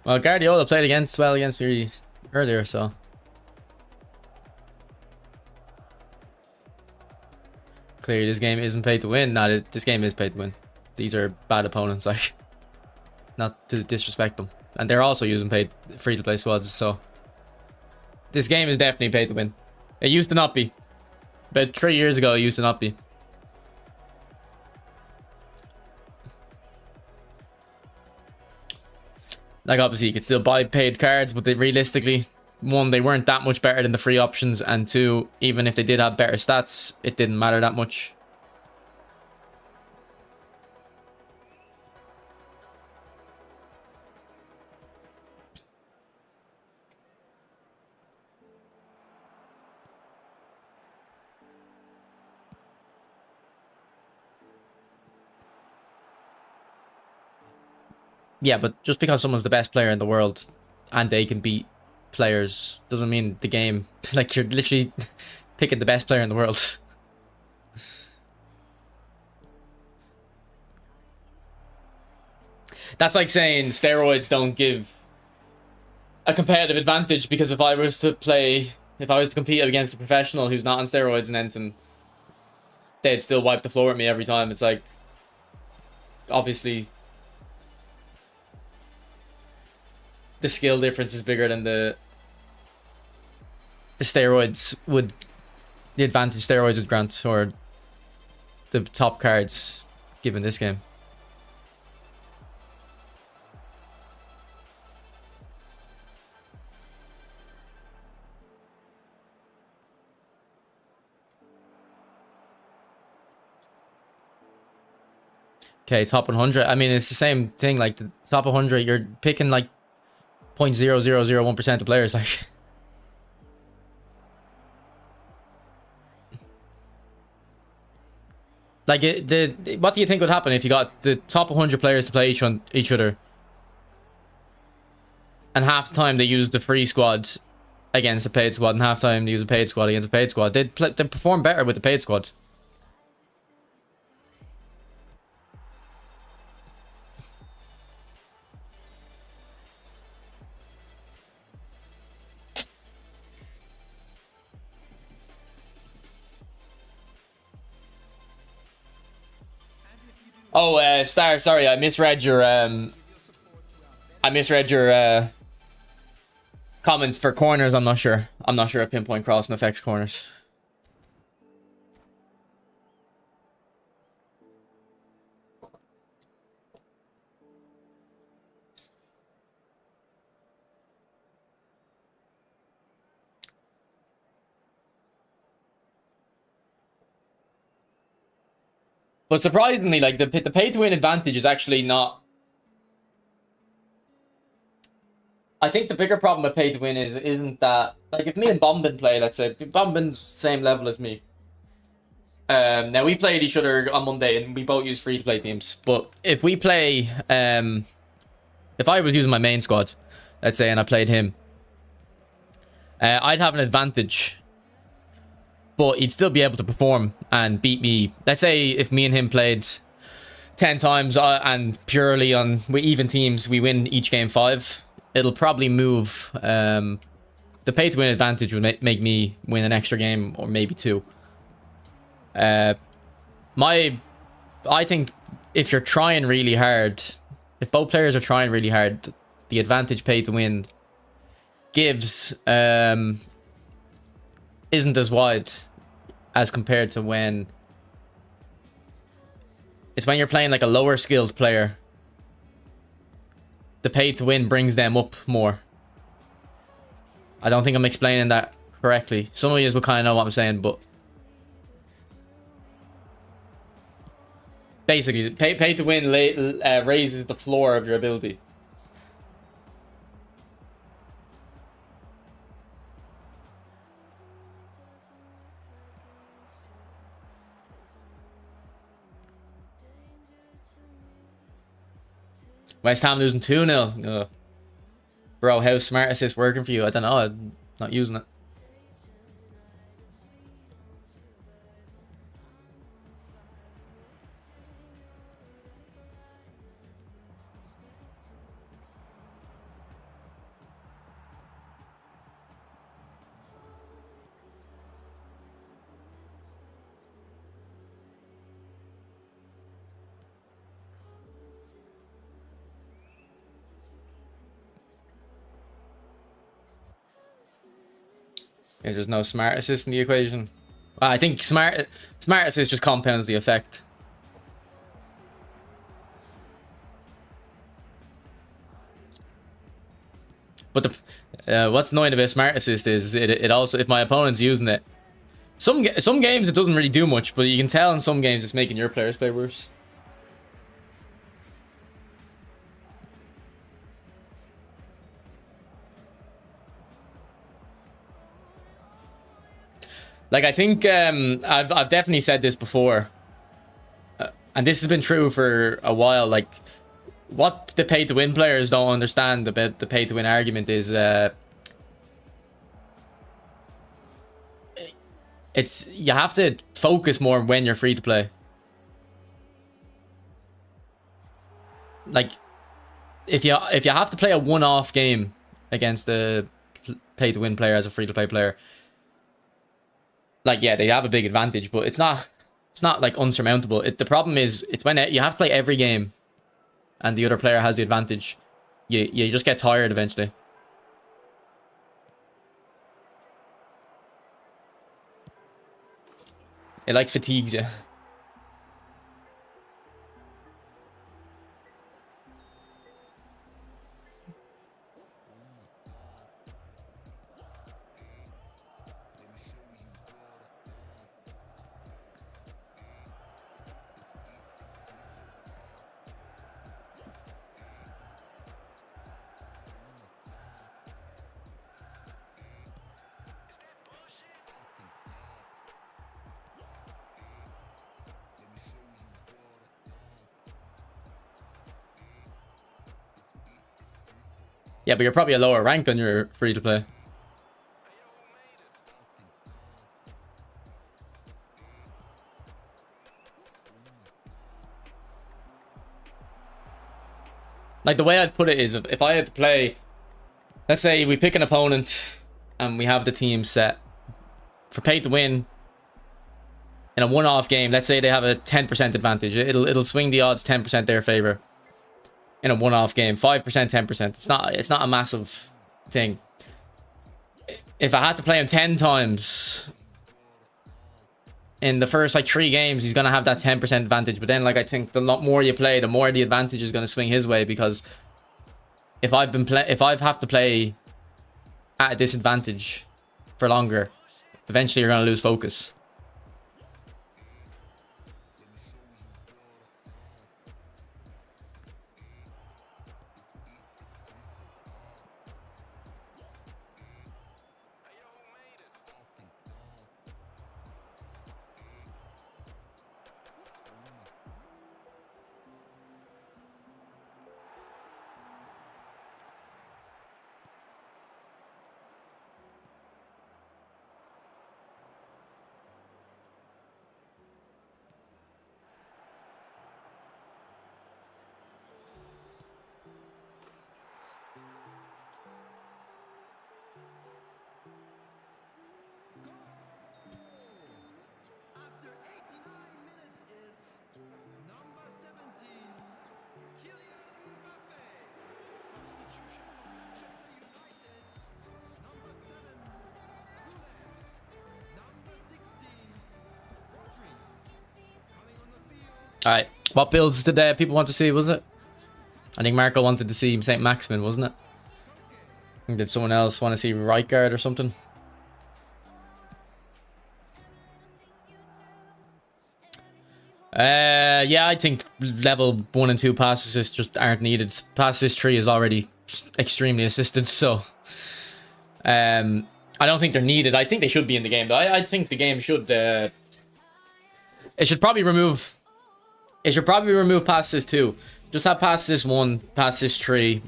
Well, Guardiola played well against me earlier, so. Clearly this game isn't paid to win. Nah, this game is paid to win. These are bad opponents, like. Not to disrespect them. And they're also using paid free-to-play squads, so. This game is definitely paid to win. It used to not be. About 3 years ago, it used to not be. Like, obviously, you could still buy paid cards, but realistically, one, they weren't that much better than the free options, and two, even if they did have better stats, it didn't matter that much. Yeah, but just because someone's the best player in the world and they can beat players doesn't mean the game. Like, you're literally picking the best player in the world. That's like saying steroids don't give a competitive advantage, because if I was to compete against a professional who's not on steroids and anything, they'd still wipe the floor with me every time. It's like, obviously, the skill difference is bigger than the steroids would, the advantage steroids would grant, or the top cards given this game. Okay, top 100. I mean, it's the same thing. Like, the top 100, you're picking like 0.0001% of players. Like, what do you think would happen if you got the top 100 players to play each other, and half the time they use the free squad against a paid squad, and half the time they use a paid squad against a paid squad? They'd perform better with the paid squad. Oh, Star, sorry, I misread your comments for corners. I'm not sure if pinpoint crossing affects corners. But surprisingly, like the pay to win advantage is actually not. I think the bigger problem with pay to win isn't that, like, if me and Bombin play, let's say Bombin's same level as me. Now we played each other on Monday and we both use free to play teams. But if we play, if I was using my main squad, let's say, and I played him, I'd have an advantage, but he'd still be able to perform and beat me. Let's say if me and him played 10 times and purely on even teams, we win each game 5. It'll probably move. The pay to win advantage would make me win an extra game or maybe 2. I think if you're trying really hard, if both players are trying really hard, the advantage pay to win gives isn't as wide as compared to when you're playing like a lower skilled player. The pay to win brings them up more. I don't think I'm explaining that correctly. Some of you will kind of know what I'm saying, but basically, pay to win raises the floor of your ability. West Ham losing 2-0. Bro, how's Smart Assist working for you? I don't know. I'm not using it. Yeah, there's no Smart Assist in the equation. Well, I think Smart Assist just compounds the effect. But what's annoying about Smart Assist is it also, if my opponent's using it, some games it doesn't really do much, but you can tell in some games it's making your players play worse. Like, I think I've definitely said this before, and this has been true for a while. Like, what the pay to win players don't understand about the pay to win argument is it's, you have to focus more when you're free to play. Like, if you have to play a one-off game against a pay to win player as a free to play player, like, yeah, they have a big advantage, but it's not like unsurmountable. The problem is, it's when you have to play every game and the other player has the advantage. You just get tired eventually. It like fatigues you. Yeah, but you're probably a lower rank than you're free to play. Like, the way I'd put it is, if I had to play, let's say we pick an opponent and we have the team set for pay to win in a one-off game. Let's say they have a 10% advantage. It'll swing the odds 10% their favor in a one-off game. 5%, 10%. It's not a massive thing. If I had to play him 10 times in the first like 3 games, he's gonna have that 10% advantage. But then, like, I think the lot more you play, the more the advantage is gonna swing his way, because if I have to play at a disadvantage for longer, eventually you're gonna lose focus. Alright. What builds did people want to see, was it? I think Marco wanted to see St. Maximin, wasn't it? Did someone else want to see right guard or something? Yeah, I think level 1 and 2 pass assists just aren't needed. Pass assist 3 is already extremely assisted, so I don't think they're needed. I think they should be in the game, though. I think the game should it should probably remove pass assist 2. Just have pass assist 1, pass assist 3.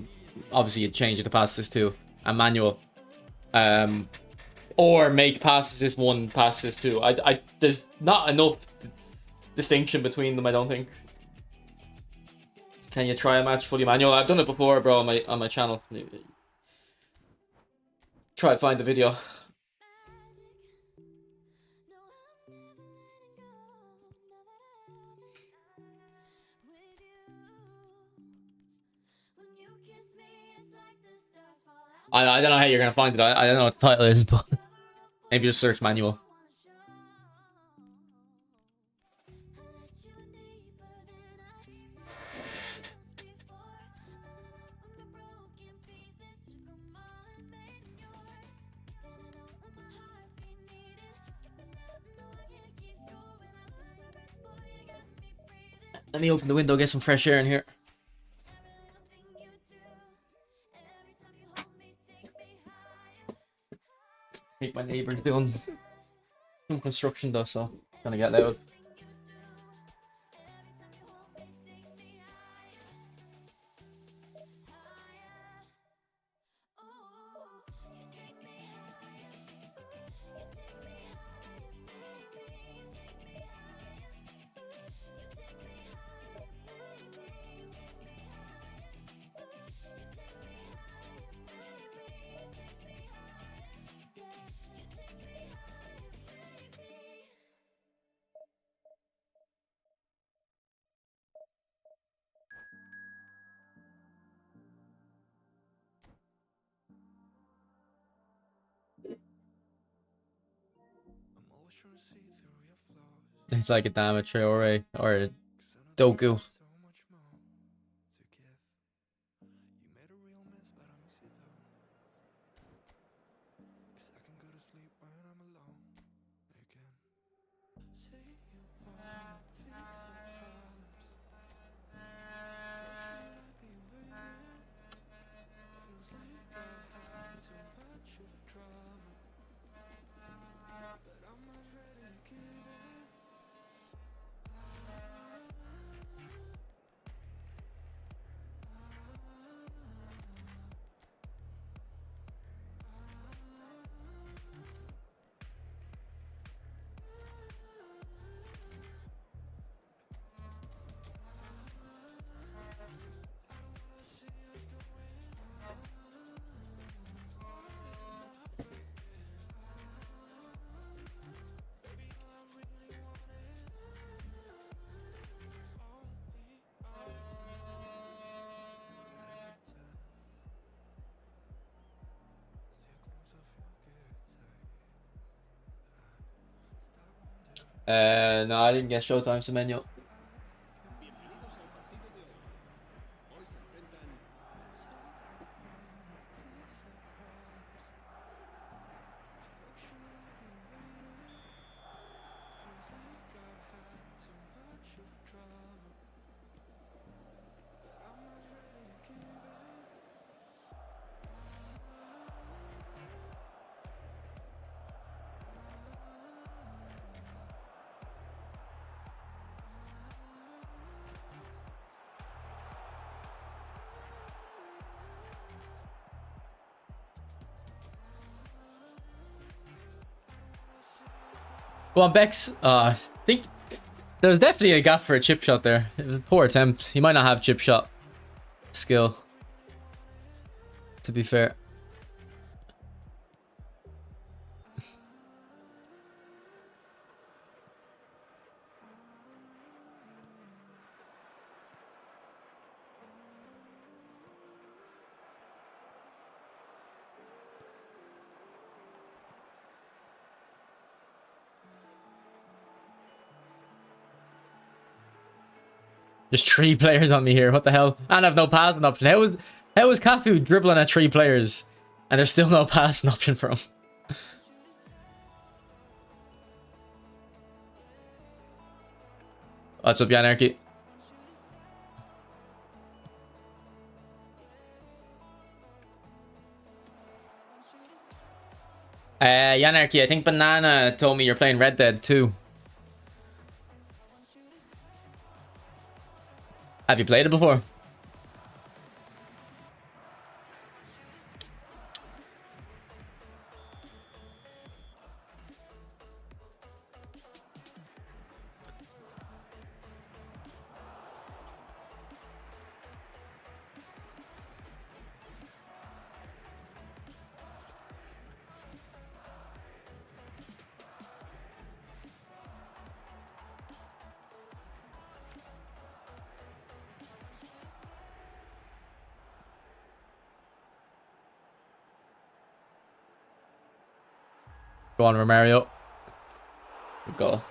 Obviously you'd change it to pass assist 2 and manual. Or make pass assist 1, pass assist 2. There's not enough distinction between them, I don't think. Can you try a match fully manual? I've done it before, bro, on my channel. Try to find the video. I don't know how you're gonna find it. I don't know what the title is, but maybe just search manual. Let me open the window, get some fresh air in here. I think my neighbor's doing some construction though, so it's gonna get loud. It's like a damage or a Doku. No, I didn't get Showtime Semenyo. Go on, Bex. I think there's definitely a gap for a chip shot there. It was a poor attempt. He might not have chip shot skill, to be fair. There's 3 players on me here. What the hell? And I have no passing option. How is Cafu dribbling at 3 players and there's still no passing option for him? What's up, Yanarchy? Yanarchy, I think Banana told me you're playing Red Dead too. Have you played it before? Go on, Romario. Good goal.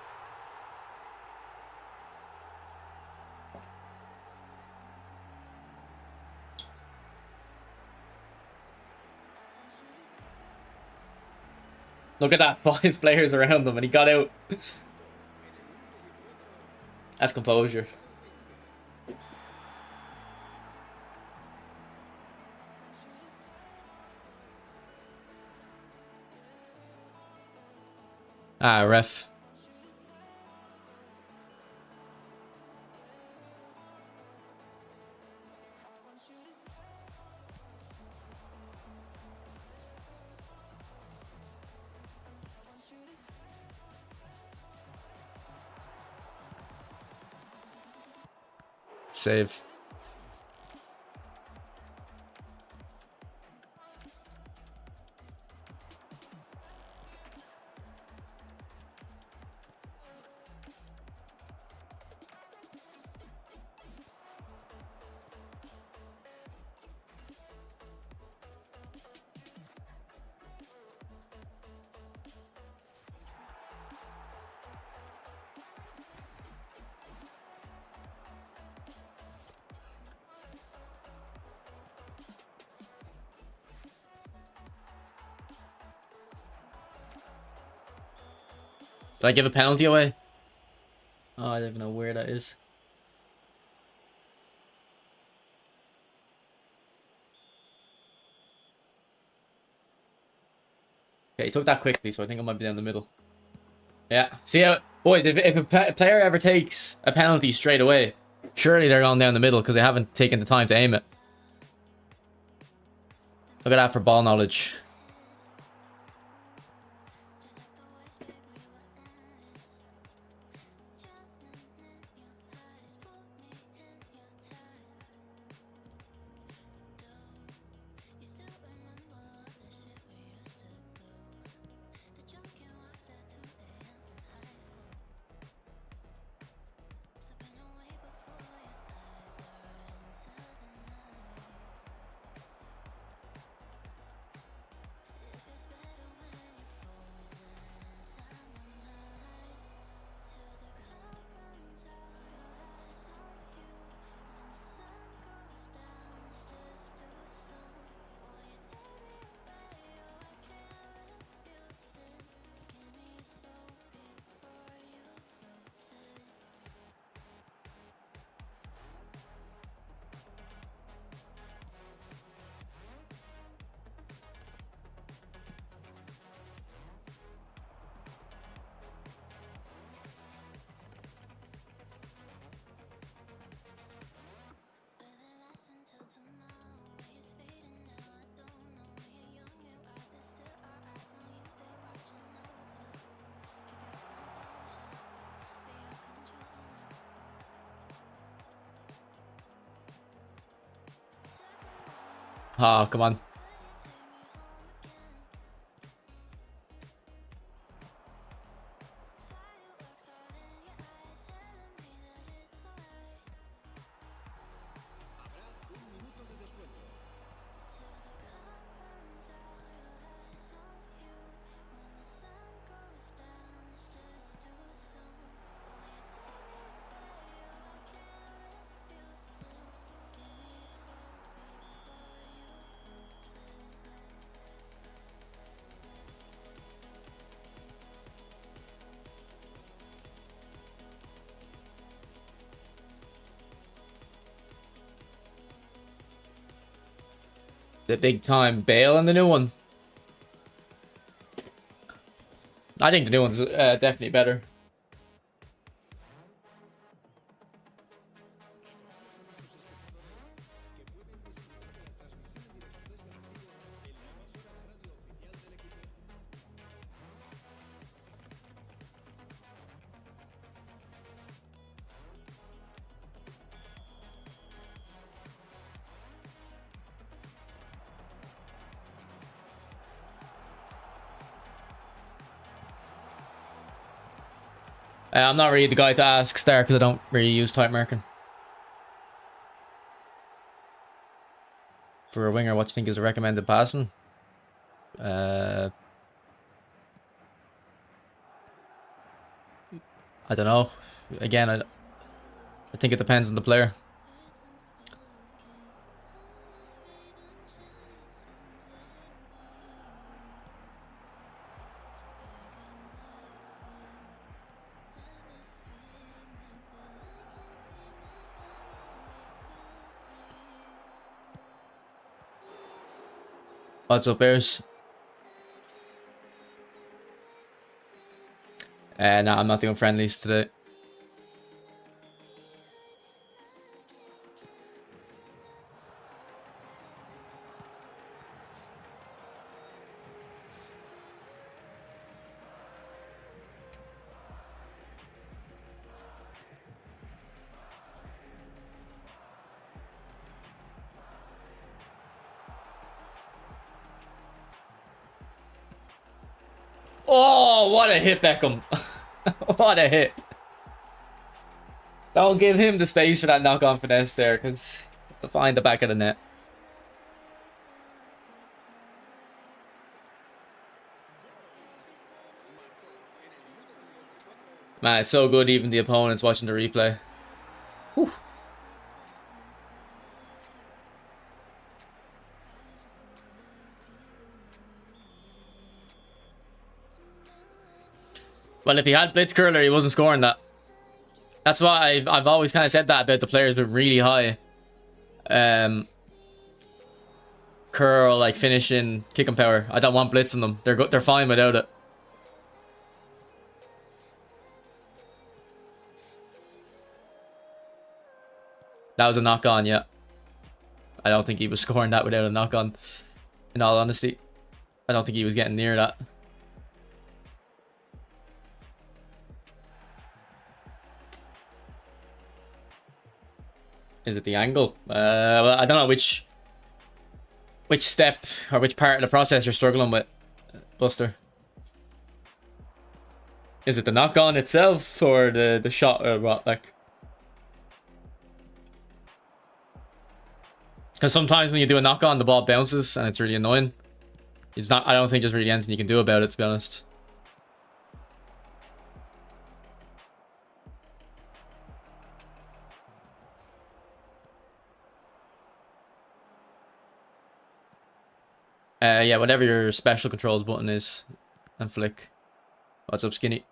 Look at that, 5 players around him and he got out. That's composure. Ah, ref. Save. Did I give a penalty away? Oh, I don't even know where that is. Okay, he took that quickly, so I think it might be down the middle. Yeah. See how, boys, if a player ever takes a penalty straight away, surely they're going down the middle because they haven't taken the time to aim it. Look at that for ball knowledge. Oh, come on. the big time Bale in the new one. I think the new one's definitely better. I'm not really the guy to ask Star because I don't really use type marking. For a winger, what do you think is a recommended passing? I don't know. Again, I think it depends on the player. What's up, Bears? No, I'm not doing friendlies today. Oh, what a hit, Beckham. What a hit. Don't give him the space for that knock-on finesse there, because he'll find the back of the net. Man, it's so good even the opponents watching the replay. Whew. Well, if he had blitz curler, he wasn't scoring that. That's why I've always kind of said that about the players with really high curl, like finishing kicking power. I don't want blitzing them. They're fine without it. That was a knock on, yeah. I don't think he was scoring that without a knock on. In all honesty, I don't think he was getting near that. Is it the angle? Well, I don't know which step or which part of the process you're struggling with, Buster. Is it the knock on itself or the shot or what? Like, because sometimes when you do a knock on, the ball bounces and it's really annoying. It's not. I don't think there's really anything you can do about it, to be honest. Yeah, whatever your special controls button is, and flick. What's up, Skinny?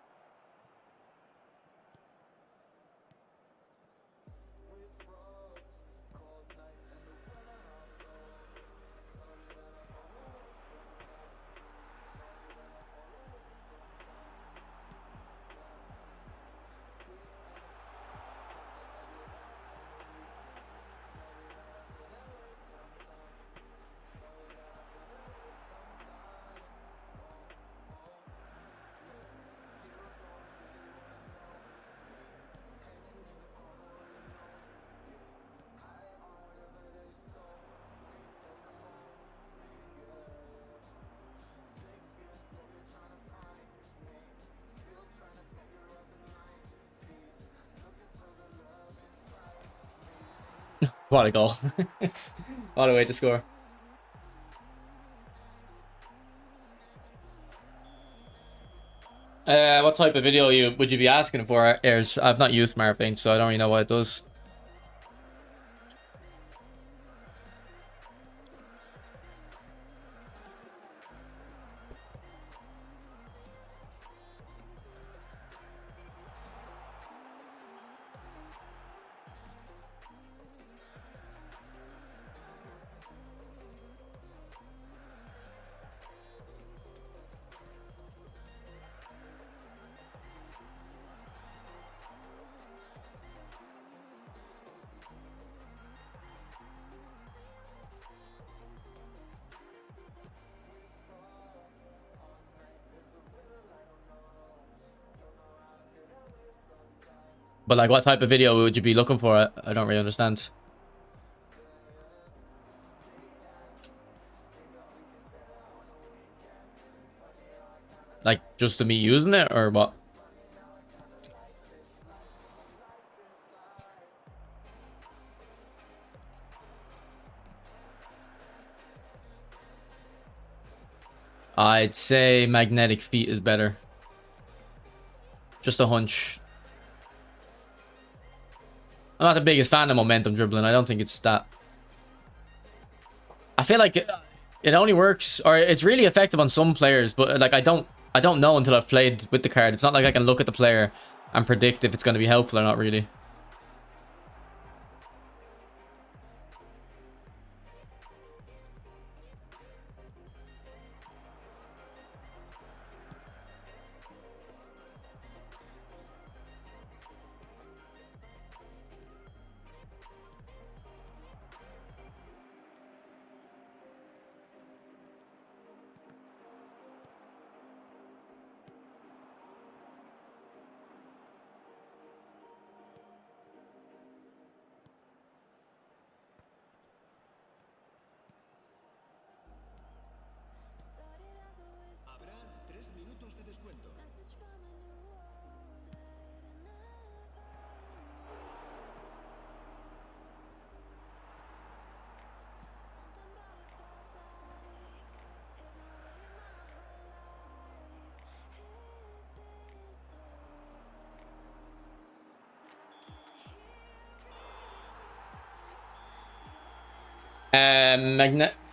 What a goal. What a way to score. What type of video would you be asking for, Airs? I've not used Marpaint, so I don't really know what it does. But like, what type of video would you be looking for? I don't really understand. Like, just to me using it, or what? I'd say magnetic feet is better. Just a hunch. I'm not the biggest fan of momentum dribbling. I don't think it's that. I feel like it only works, or it's really effective on some players, but like I don't know until I've played with the card. It's not like I can look at the player and predict if it's going to be helpful or not, really.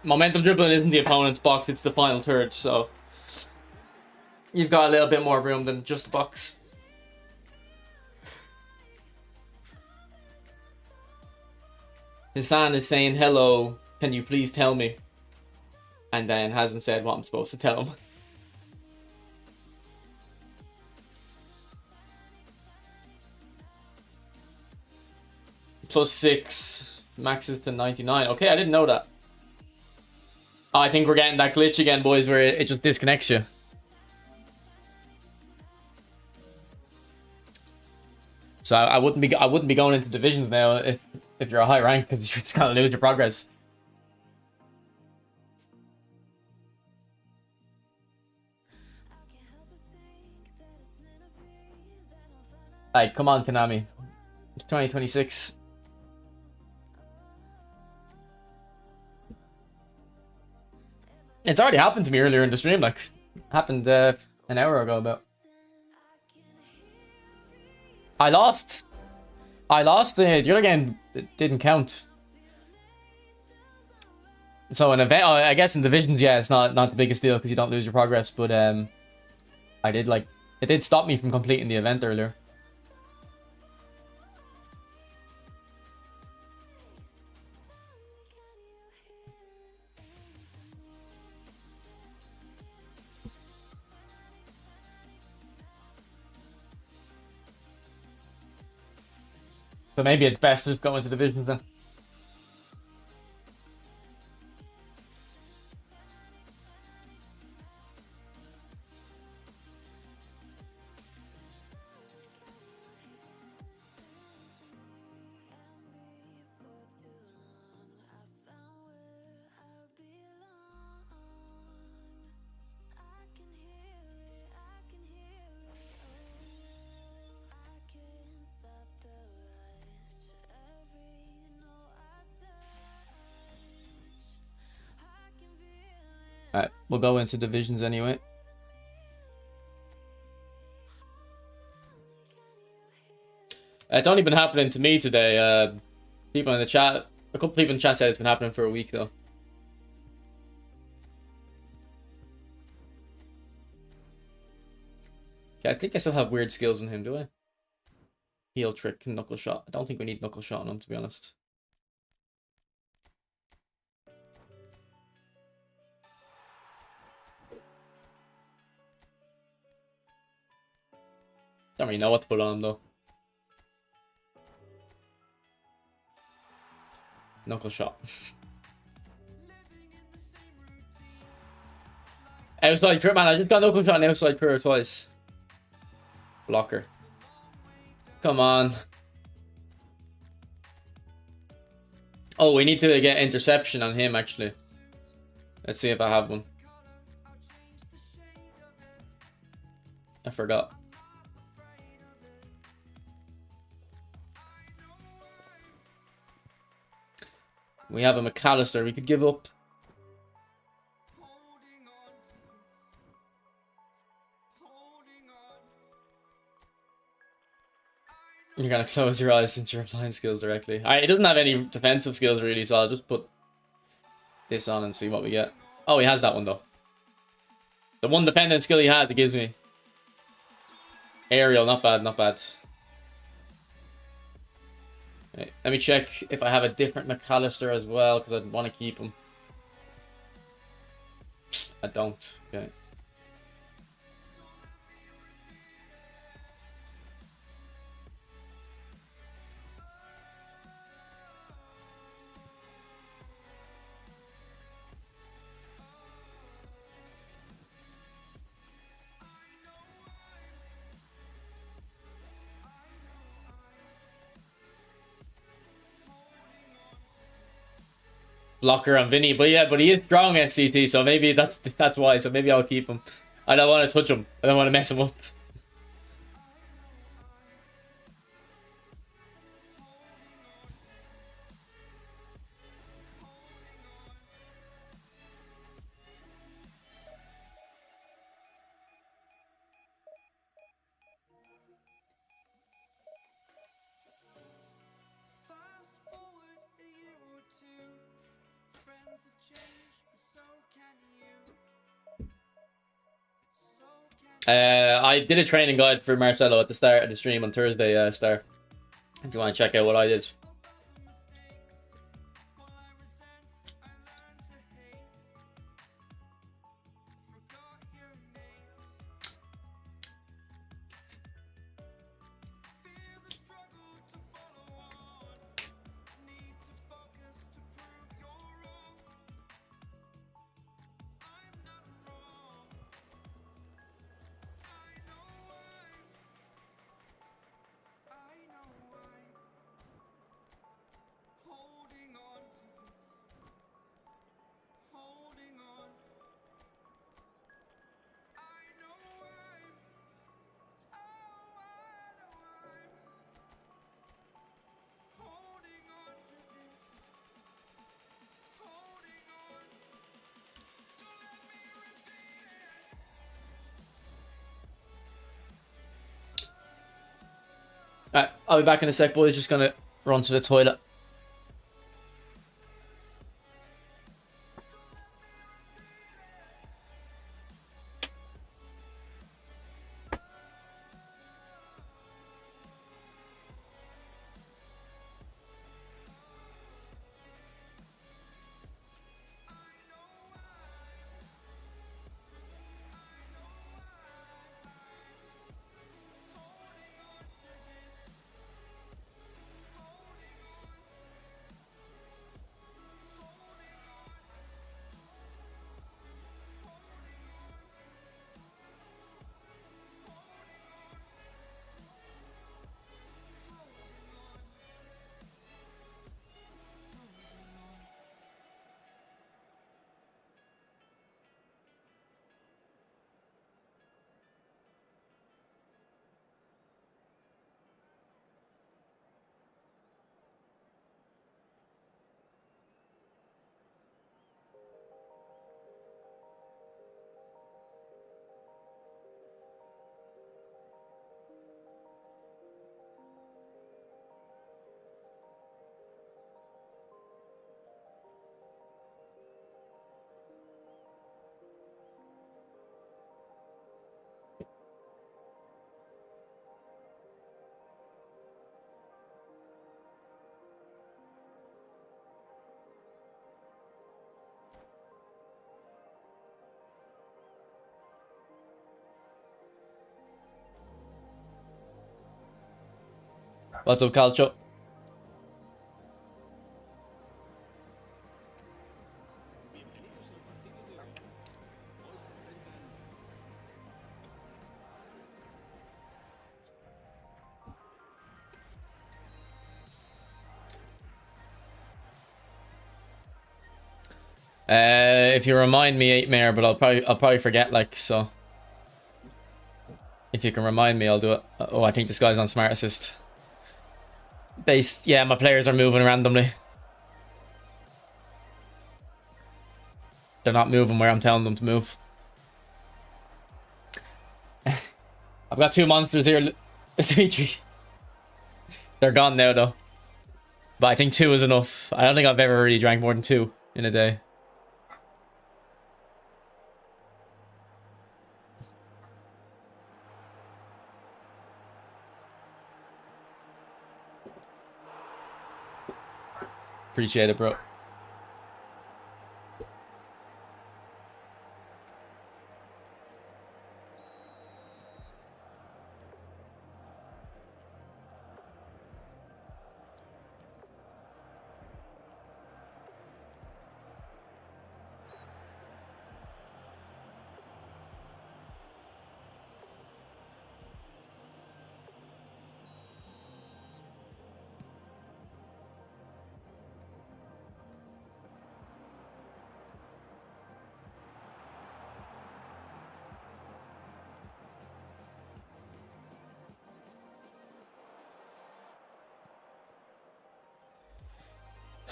Momentum dribbling isn't the opponent's box, it's the final third, so you've got a little bit more room than just the box. Hassan is saying, hello, can you please tell me? And then hasn't said what I'm supposed to tell him. +6, maxes to 99. Okay, I didn't know that. Oh, I think we're getting that glitch again, boys, where it just disconnects you. So I wouldn't be going into divisions now if you're a high rank, because you're just gonna lose your progress. Like, come on, Konami. It's 2026. It's already happened to me earlier in the stream, like, happened an hour ago about. I lost the other game didn't count. So an event, I guess in divisions, yeah, it's not the biggest deal because you don't lose your progress, but I did, like, it did stop me from completing the event earlier. So maybe it's best to just go into divisions then. Alright, we'll go into divisions anyway. It's only been happening to me today. People in the chat, a couple people in the chat said it's been happening for a week though. Okay, I think I still have weird skills in him, do I? Heel trick, knuckle shot. I don't think we need knuckle shot on him, to be honest. Don't really know what to put on him though. Knuckle shot. Outside trip, man. I just got knuckle shot and outside prayer twice. Blocker. Come on. Oh, we need to get interception on him, actually. Let's see if I have one. I forgot. We have a McAllister we could give up. You're gonna close your eyes since you're applying skills directly. Alright, he doesn't have any defensive skills really, so I'll just put this on and see what we get. Oh, he has that one though. The one dependent skill he has, it gives me. Aerial, not bad, not bad. Okay, let me check if I have a different McAllister as well, because I'd want to keep him. I don't. Okay. Blocker on Vinny, but yeah, but he is strong at CT, so maybe that's why. So maybe I'll keep him. I don't want to touch him. I don't want to mess him up. I did a training guide for Marcelo at the start of the stream on Thursday, Star. If you want to check out what I did. Alright, I'll be back in a sec, boys. Just gonna run to the toilet. What's up, Calcio? If you remind me, 8 Mayor, but I'll probably forget, like, so. If you can remind me, I'll do it. Oh, I think this guy's on Smart Assist. Based, yeah, my players are moving randomly. They're not moving where I'm telling them to move. I've got 2 monsters here. They're gone now, though. But I think 2 is enough. I don't think I've ever really drank more than 2 in a day. Appreciate it, bro.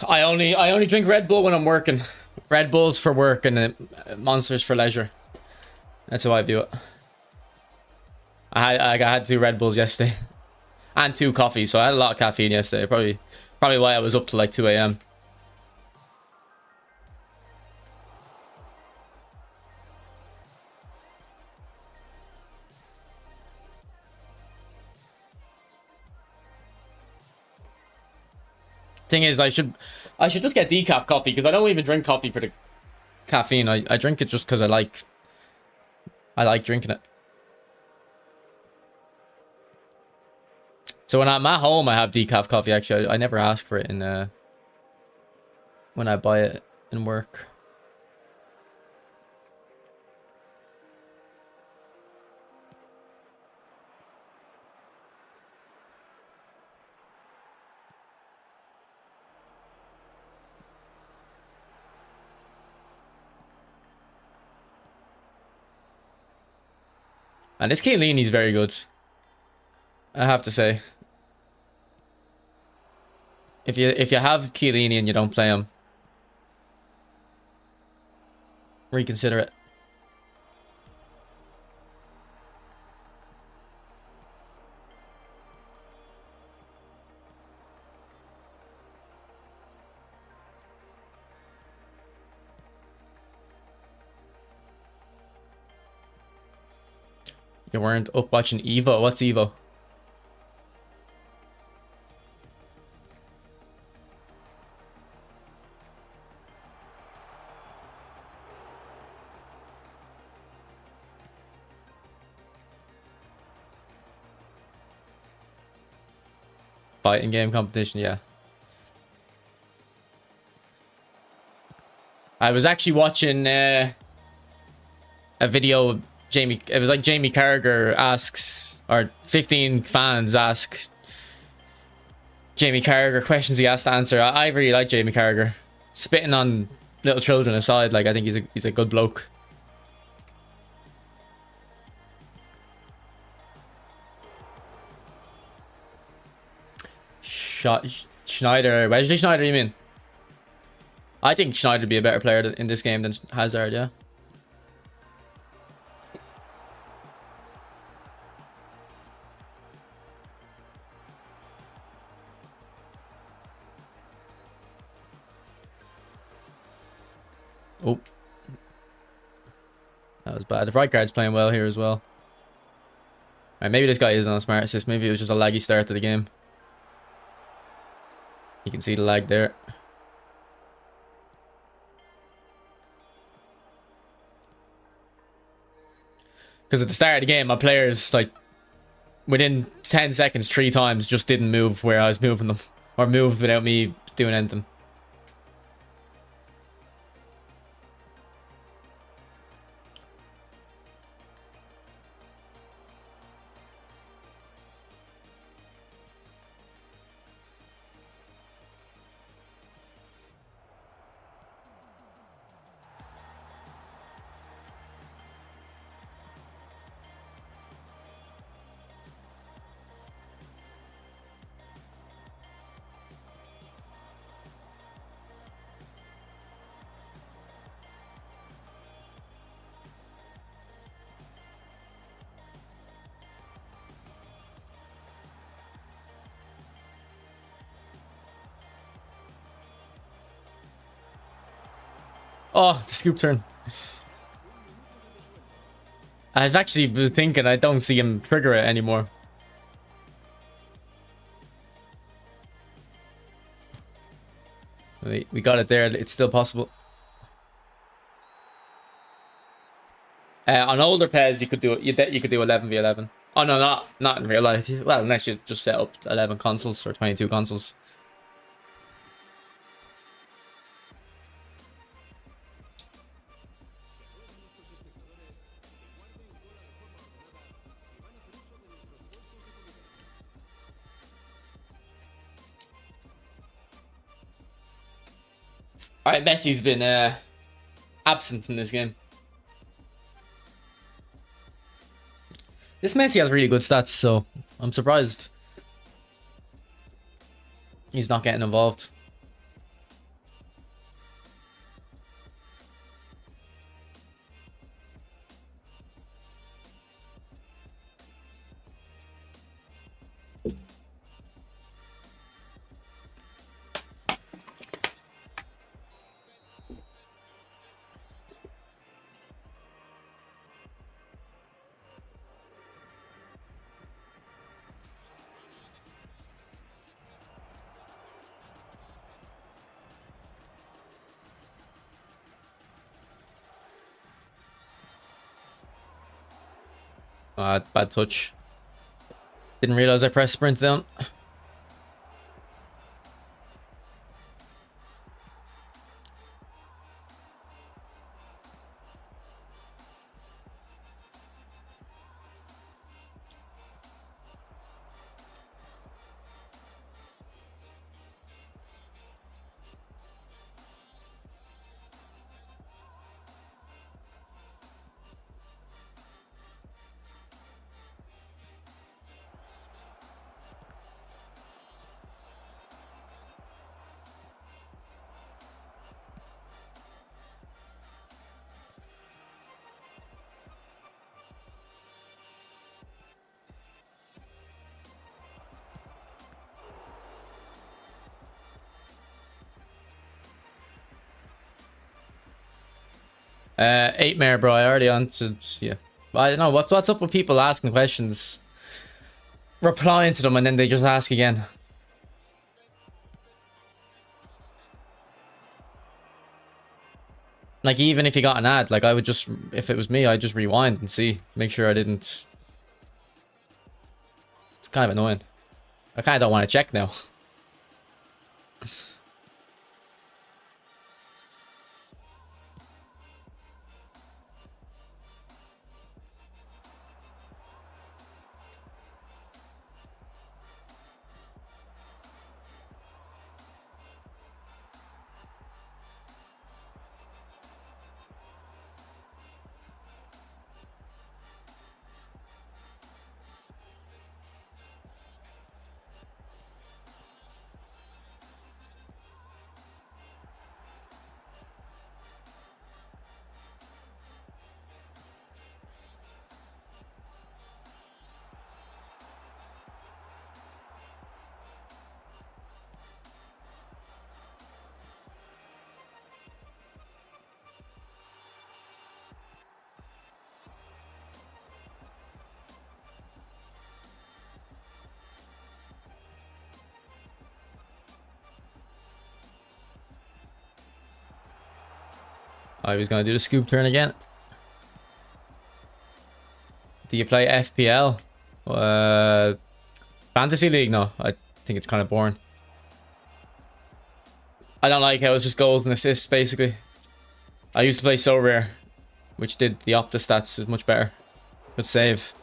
I only drink Red Bull when I'm working. Red Bull's for work and Monsters for leisure. That's how I view it. I had 2 Red Bulls yesterday. And 2 coffees, so I had a lot of caffeine yesterday. Probably why I was up till like 2 a.m. Thing is, I should just get decaf coffee because I don't even drink coffee for the caffeine. I drink it just because I like drinking it. So when I'm at home, I have decaf coffee. Actually, I never ask for it in when I buy it in work. And this Chiellini's very good, I have to say. If you have Chiellini and you don't play him, reconsider it. You weren't up watching Evo? What's Evo? Fighting game competition, yeah. I was actually watching a video. It was like Jamie Carragher asks, or 15 fans ask Jamie Carragher questions he has to answer. I really like Jamie Carragher. Spitting on little children aside, like, I think he's a good bloke. Schneider, Wesley Schneider, you mean? I think Schneider would be a better player in this game than Hazard, yeah. Oh. That was bad. The right guard's playing well here as well. Alright, maybe this guy isn't on a Smart Assist. Maybe it was just a laggy start to the game. You can see the lag there. Because at the start of the game, my players, like, within 10 seconds, 3 times, just didn't move where I was moving them. Or moved without me doing anything. Oh, the scoop turn. I've actually been thinking I don't see him trigger it anymore. We got it there. It's still possible. On older pairs, you could do you could do 11v11. Oh no, not in real life. Well, unless you just set up 11 consoles or 22 consoles. All right, Messi's been absent in this game. This Messi has really good stats, so I'm surprised he's not getting involved. Bad touch. Didn't realize I pressed sprint down. Eight mare, bro. I already answered. Yeah, I don't know what's up with people asking questions, replying to them, and then they just ask again. Like even if you got an ad, like I would just, if it was me, I'd just rewind and see, make sure I didn't. It's kind of annoying. I kind of don't want to check now. I was gonna do the scoop turn again. Do you play FPL? Fantasy League? No, I think it's kind of boring. I don't like how it's just goals and assists, basically. I used to play So Rare, which did the Opta stats is much better. Good save.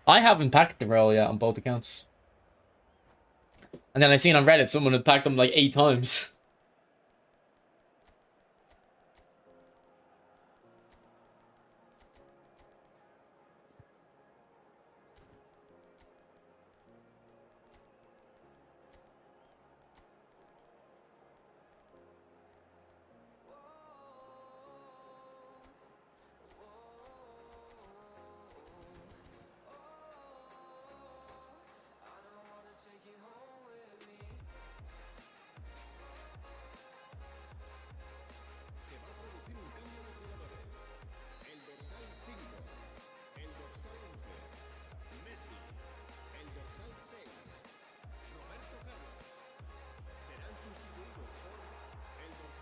I haven't packed the role yet on both accounts. And then I seen on Reddit someone had packed them like 8 times.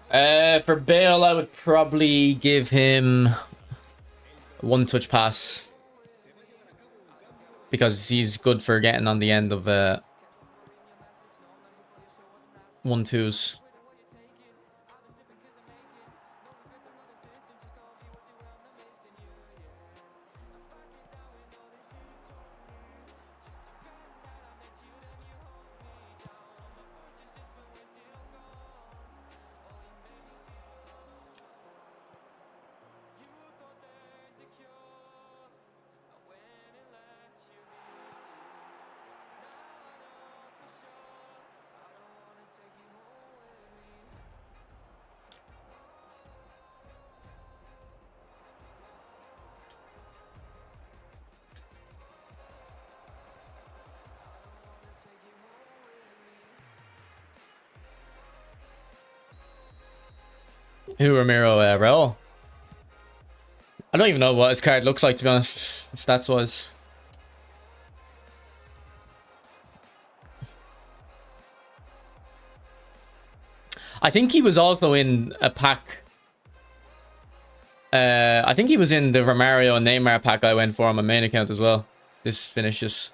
For Bale, I would probably give him one touch pass because he's good for getting on the end of 1-2s. Who, Ramiro? Raul? I don't even know what his card looks like, to be honest, stats-wise. I think he was also in a pack. I think he was in the Romario and Neymar pack I went for on my main account as well. This finishes.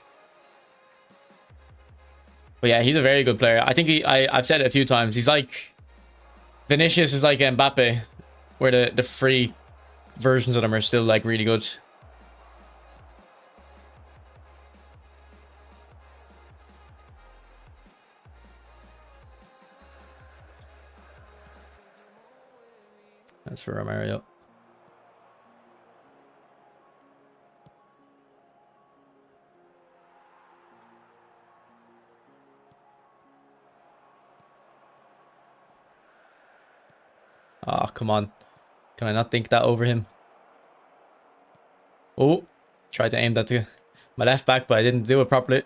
But yeah, he's a very good player. I think I've said it a few times. He's like... Vinicius is like Mbappe, where the free versions of them are still like really good. That's for Romario. Oh, come on. Can I not think that over him? Oh, tried to aim that to my left back, but I didn't do it properly.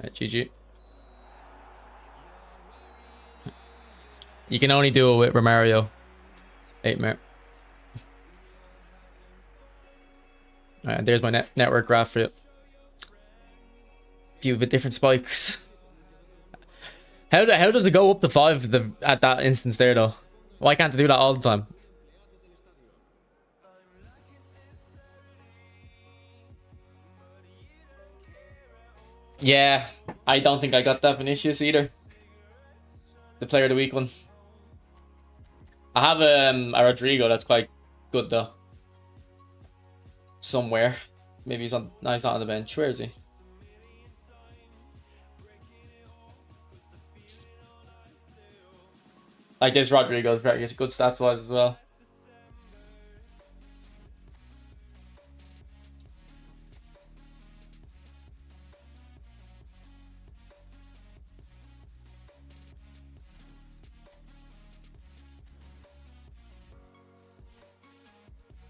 Right, GG. You can only do it with Romario. 8 minute. Alright, there's my network graph for you. A few bit different spikes. How does it go up to 5 at that instance there though? Why can't they do that all the time? Yeah, I don't think I got that Vinicius either. The player of the week one. I have a Rodrigo that's quite good though. Somewhere. Maybe he's on. No, he's not on the bench. Where is he? Like this Rodrigo is very good stats wise as well.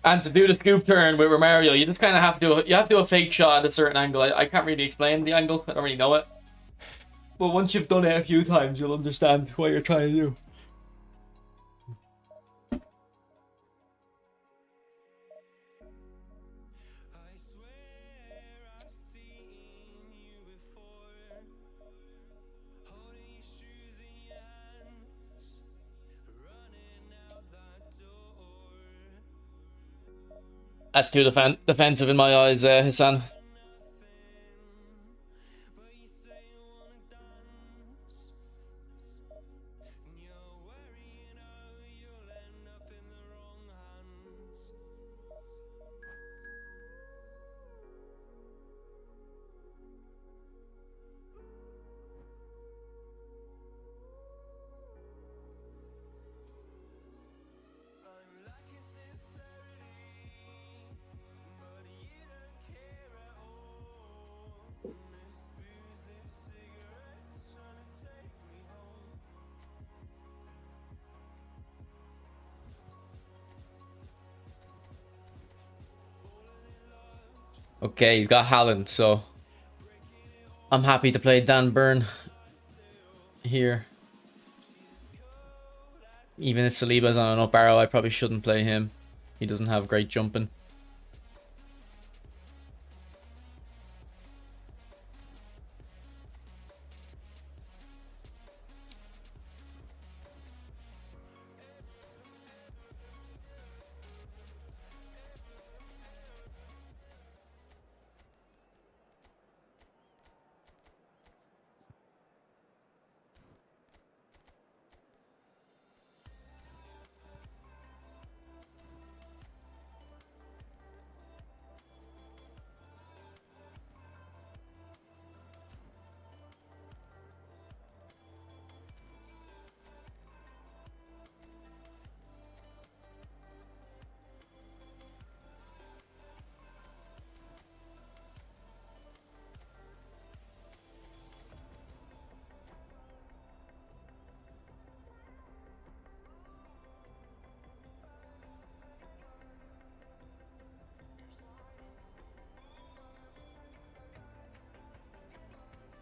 And to do the scoop turn with Romario, you just kind of have to do a fake shot at a certain angle. I can't really explain the angle. I don't really know it. But once you've done it a few times, you'll understand what you're trying to do. That's too defensive in my eyes, Hassan. Okay, he's got Haaland, so I'm happy to play Dan Burn here. Even if Saliba's on an up arrow, I probably shouldn't play him. He doesn't have great jumping.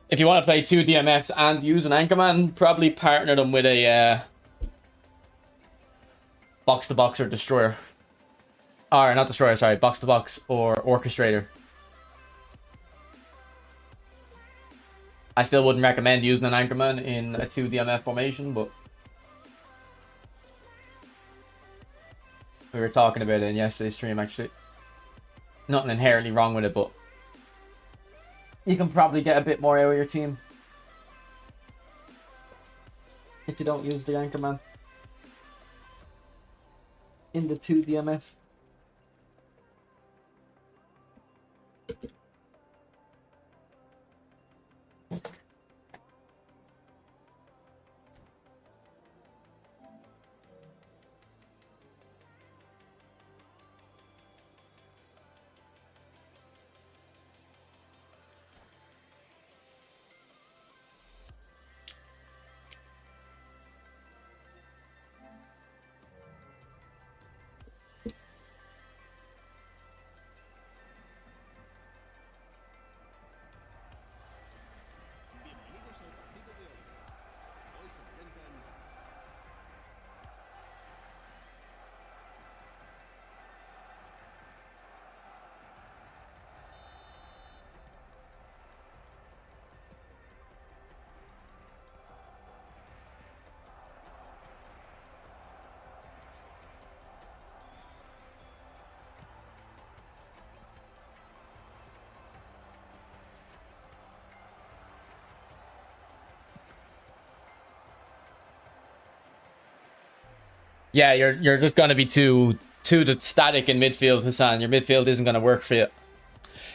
If you want to play 2 DMFs and use an Anchorman, probably partner them with a box-to-box or destroyer. Or not destroyer, sorry, box-to-box or orchestrator. I still wouldn't recommend using an Anchorman in a 2 DMF formation, but we were talking about it in yesterday's stream, actually. Nothing inherently wrong with it, but you can probably get a bit more out of your team if you don't use the Anchorman in the 2 DMF. Yeah, you're just gonna be too static in midfield, Hassan. Your midfield isn't gonna work for you.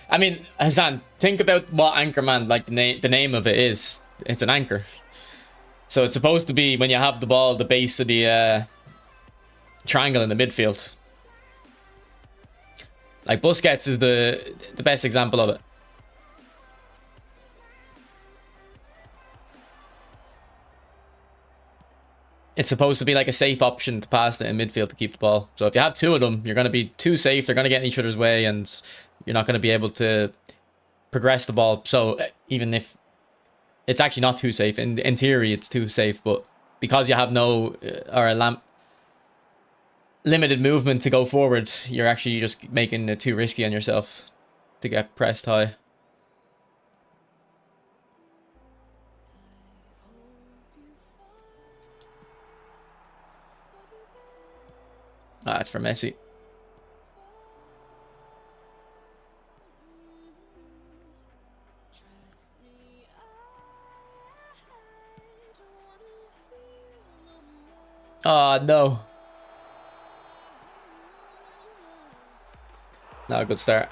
I mean, Hassan, think about what Anchorman, like the name of it is. It's an anchor. So it's supposed to be when you have the ball, the base of the triangle in the midfield. Like Busquets is the best example of it. It's supposed to be like a safe option to pass it in midfield to keep the ball. So if you have two of them, you're going to be too safe. They're going to get in each other's way, and you're not going to be able to progress the ball. So even if it's actually not too safe, in theory, it's too safe. But because you have no limited movement to go forward, you're actually just making it too risky on yourself to get pressed high. Ah, it's for Messi. Oh, no. Not a good start.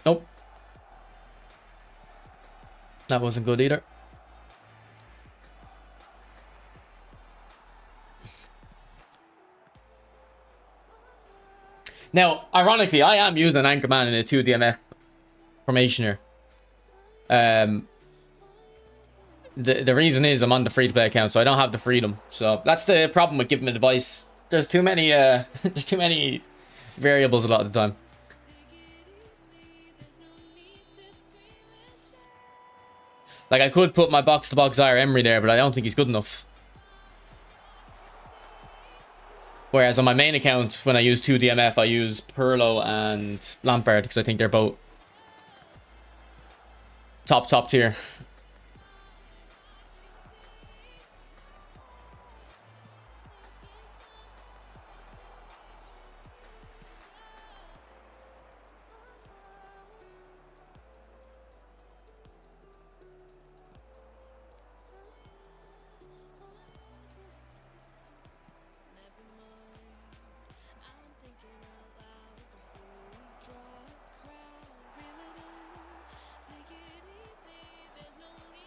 Nope. That wasn't good either. Now, ironically, I am using an Anchorman in a 2 DMF formation here. The reason is I'm on the free-to-play account, so I don't have the freedom. So that's the problem with giving advice. There's too many there's too many variables a lot of the time. Like, I could put my box-to-box Zaire Emery there, but I don't think he's good enough. Whereas on my main account, when I use 2DMF, I use Pirlo and Lampard, because I think they're both top tier.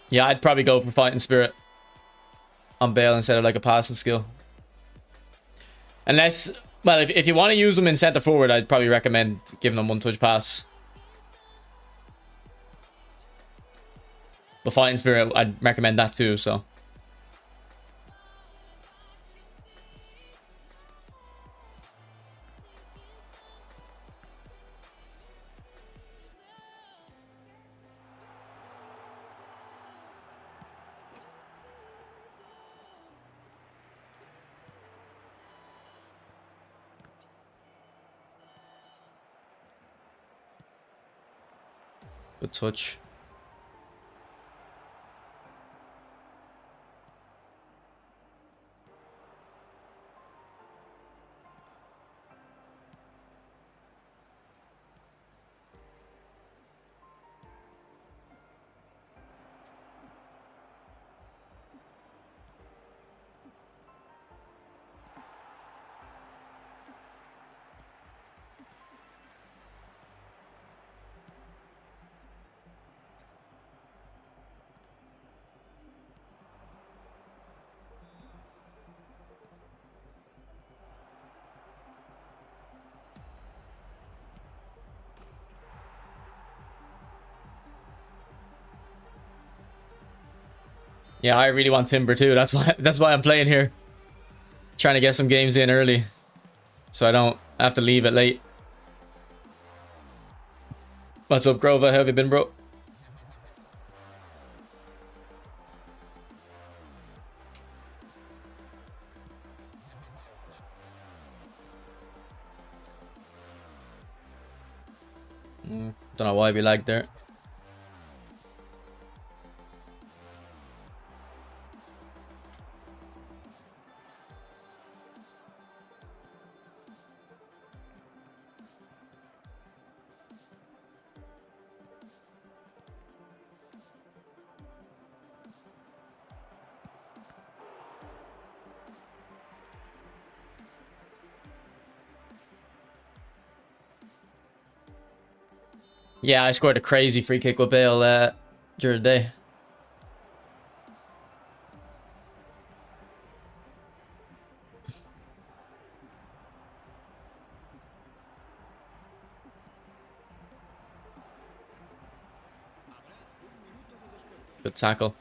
Yeah, I'd probably go for fighting spirit on Bale instead of like a passing skill. Unless, well, if you want to use them in centre forward, I'd probably recommend giving them one touch pass. But fighting spirit, I'd recommend that too, so. Good touch. Yeah, I really want Timber too. That's why I'm playing here. Trying to get some games in early, so I don't have to leave it late. What's up, Grova? How have you been, bro? Don't know why we lagged there. Yeah, I scored a crazy free kick with Bale during the day. Good tackle.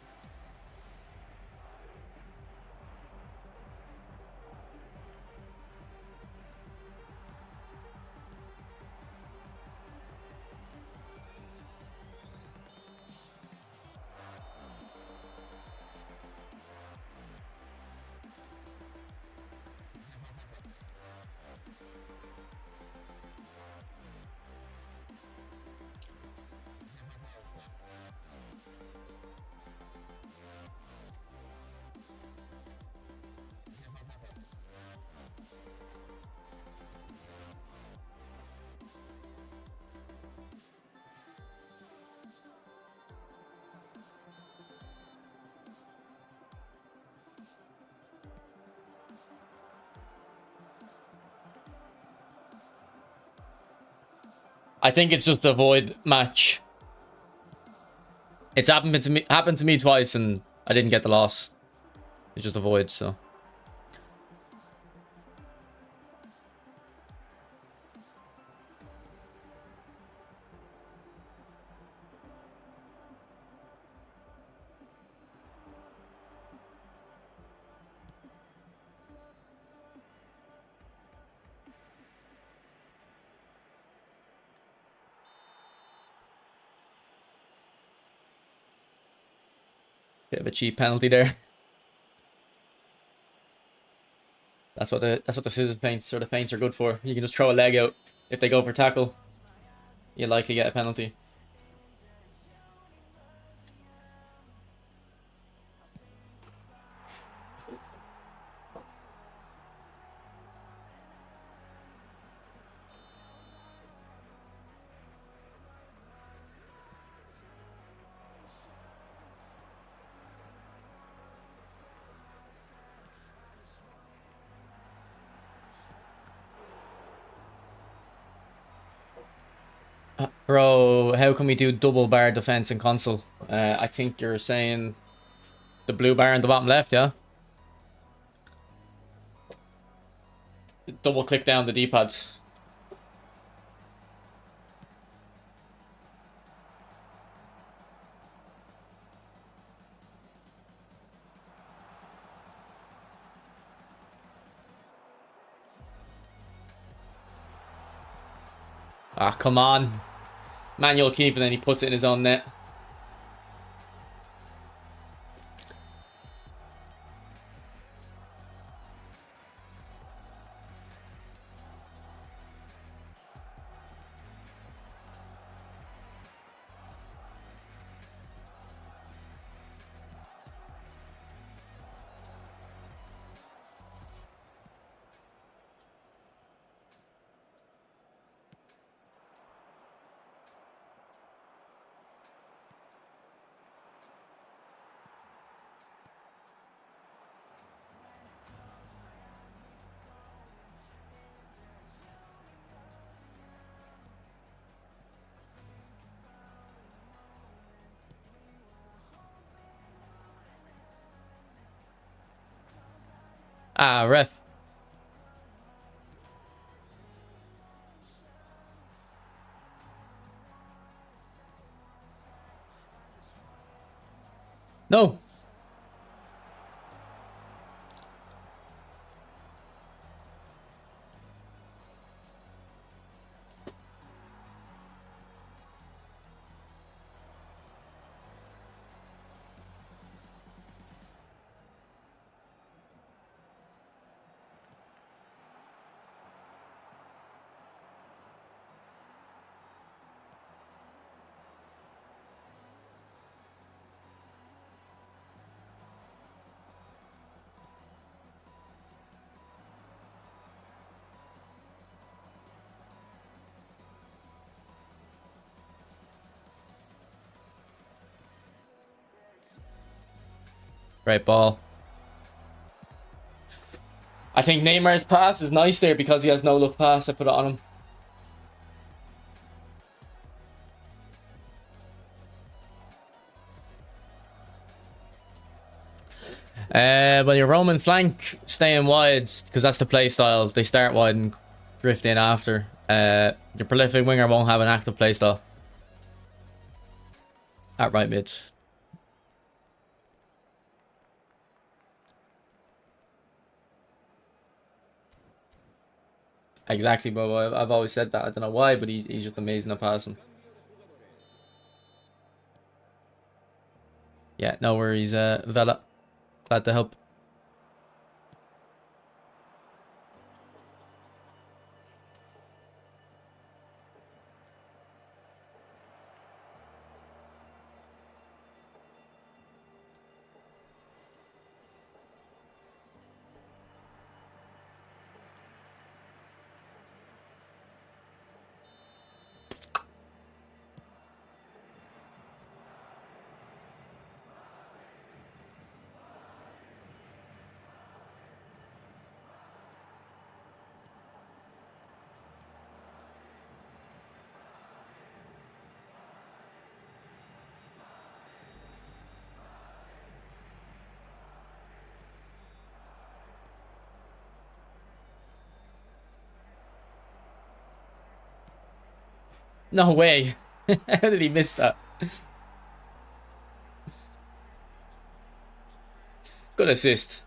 I think it's just a void match. It's happened to me twice, and I didn't get the loss. It's just a void, so. Bit of a cheap penalty there. That's what the scissors feints sort of feints are good for. You can just throw a leg out. If they go for tackle, you likely get a penalty. Bro, how can we do double bar defense in console? I think you're saying the blue bar in the bottom left, yeah? Double click down the D-pad. Ah, come on. Manual keep and then he puts it in his own net. Ah, ref. No. Great ball. I think Neymar's pass is nice there because he has no look pass. I put it on him. Well, your Roman flank staying wide because that's the play style. They start wide and drift in after. Your prolific winger won't have an active play style at right mid. Exactly, bro. I've always said that. I don't know why, but he's just amazing at passing. Yeah, no worries, Vela. Glad to help. No way. How did he miss that? Good assist.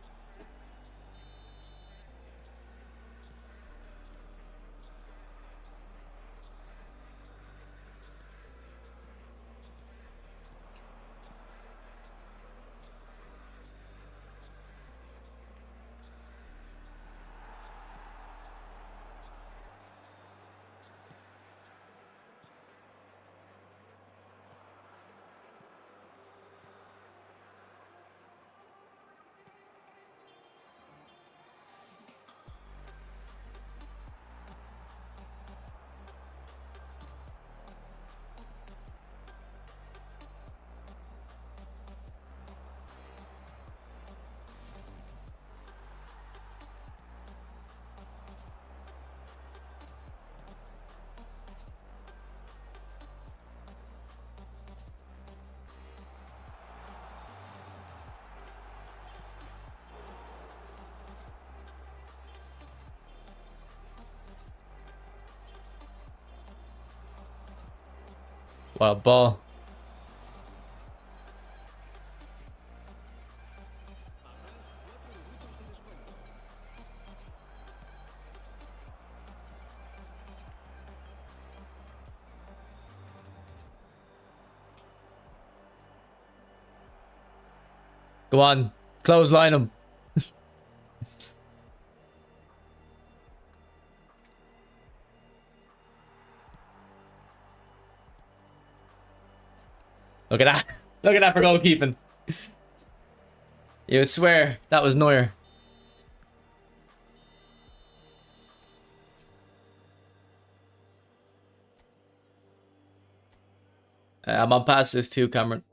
What a ball. Go on. Clothesline him. Look at that. Look at that for goalkeeping. You would swear that was Neuer. I'm on past this too, Cameron.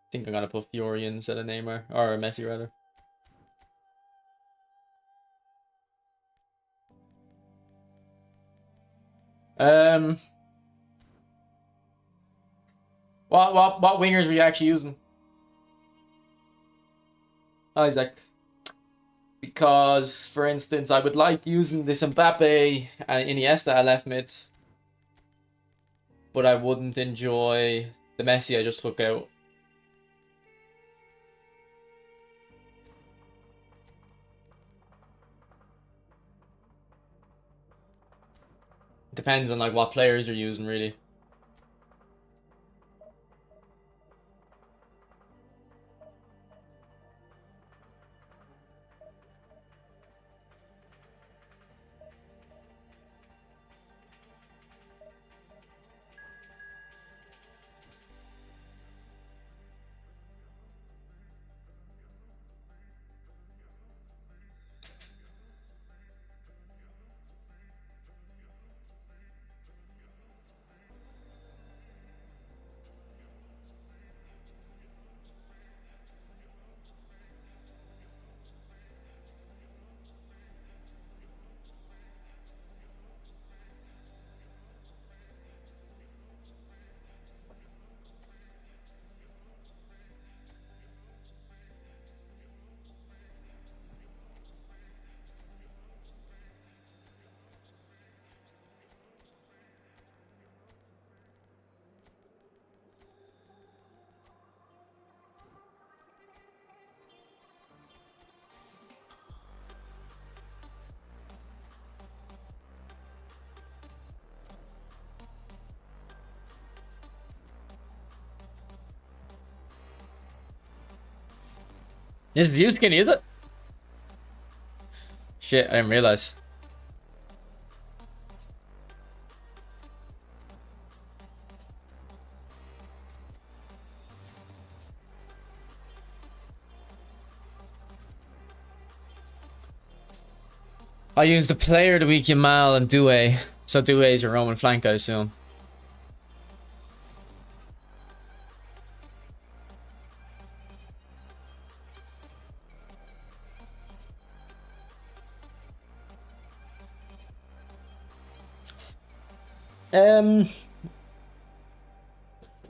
I think I'm gonna put Fiore instead of Neymar. Or Messi, rather. What wingers were you actually using? Isaac. Because, for instance, I would like using this Mbappe and Iniesta I left mid. But I wouldn't enjoy the Messi I just took out. Depends on like what players you're using, really. This is you skinny, is it? Shit, I didn't realize. I used the player of the week, Yamal and Doué. So Doué is your Roman flank, I assume.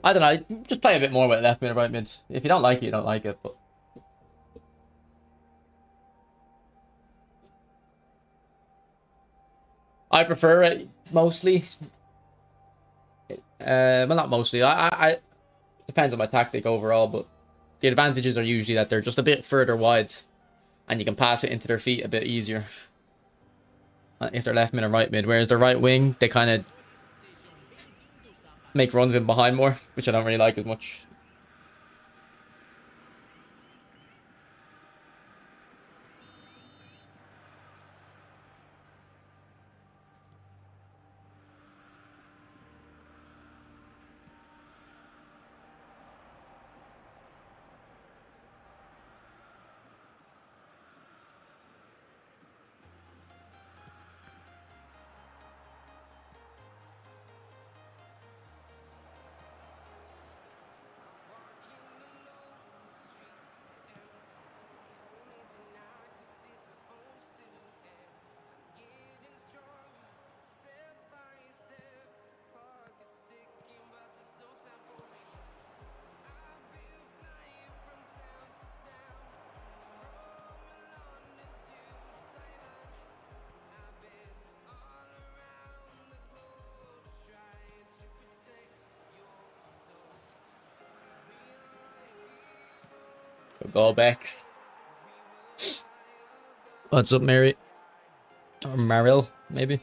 I don't know. Just play a bit more with left mid and right mid. If you don't like it, you don't like it. But I prefer it mostly. Well, not mostly. I depends on my tactic overall, but the advantages are usually that they're just a bit further wide, and you can pass it into their feet a bit easier if they're left mid and right mid. Whereas the right wing, they kind of make runs in behind more, which I don't really like as much. Go back. What's up, Mary? Or Maril, maybe?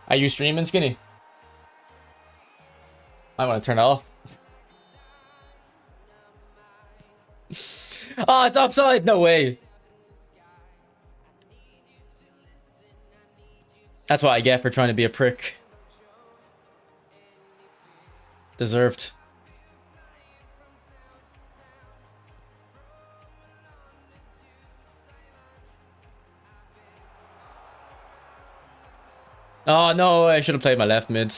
Are you streaming, Skinny? I want to turn it off. Oh, it's offside. No way. That's what I get for trying to be a prick. Deserved. Oh, no. I should have played my left mid.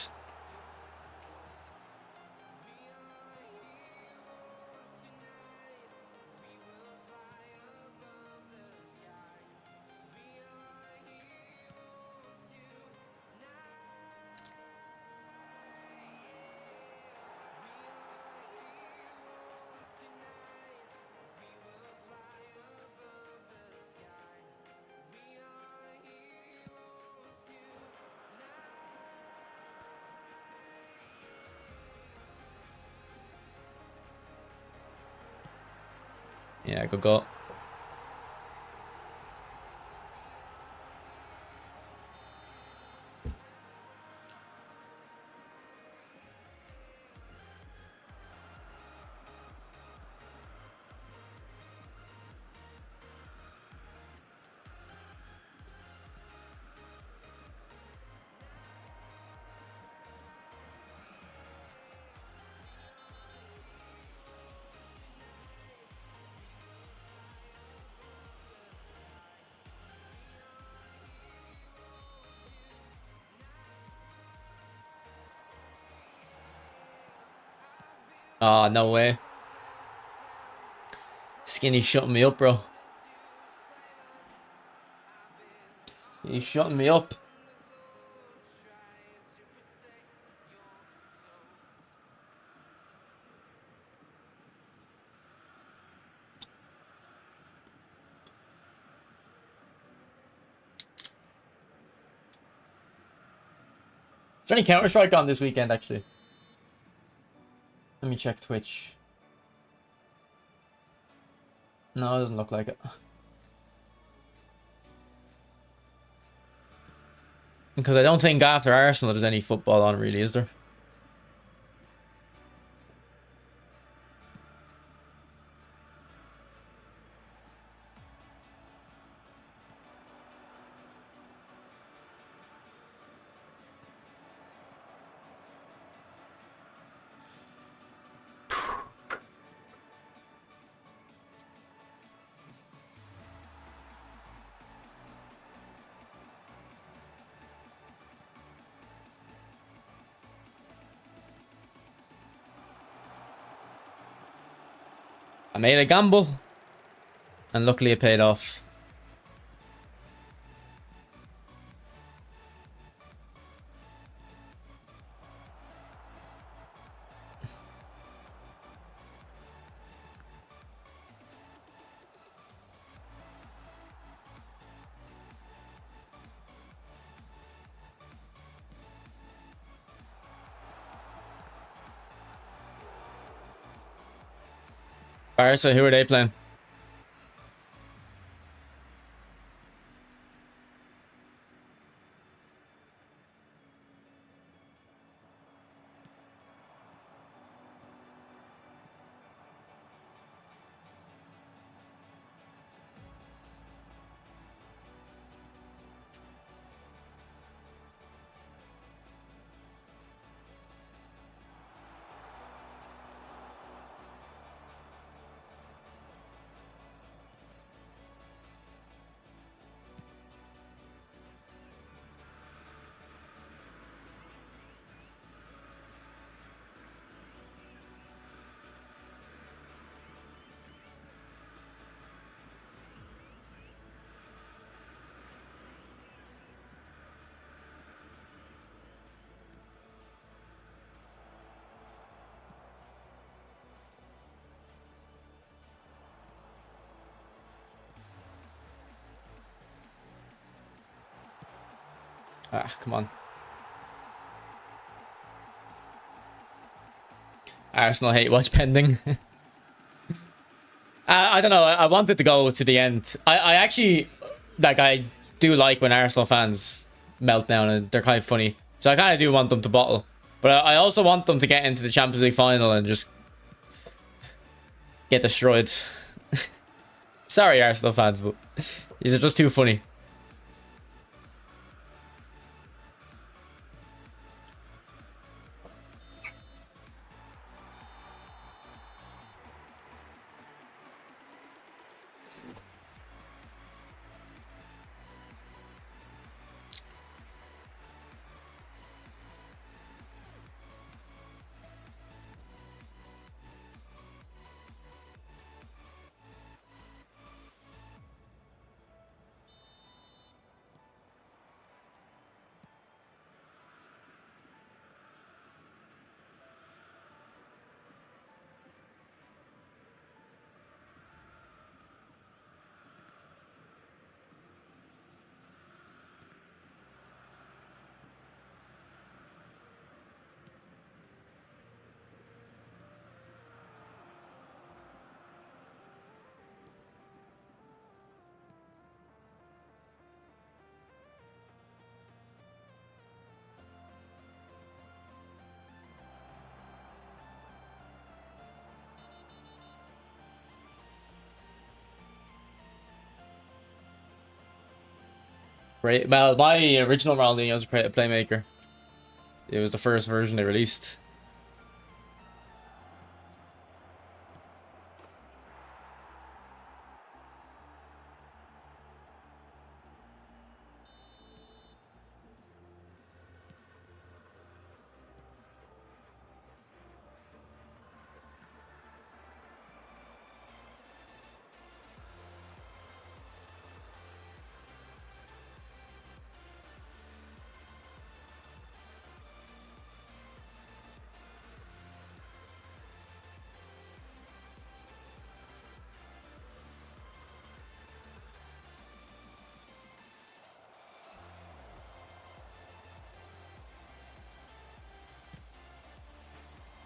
Yeah, good goal. Oh, no way. Skinny shutting me up, bro. He's shutting me up. Is there any Counter-Strike on this weekend, actually? Let me check Twitch. No, it doesn't look like it. Because I don't think after Arsenal there's any football on, really, is there? I made a gamble. And luckily it paid off. Barca, who are they playing? Ah, come on. Arsenal hate watch pending. I don't know. I wanted to go to the end. I actually, like, I do like when Arsenal fans melt down and they're kind of funny. So I kind of do want them to bottle. But I also want them to get into the Champions League final and just get destroyed. Sorry, Arsenal fans, but these are just too funny. Right. Well, my original Ronaldinho was a playmaker. It was the first version they released.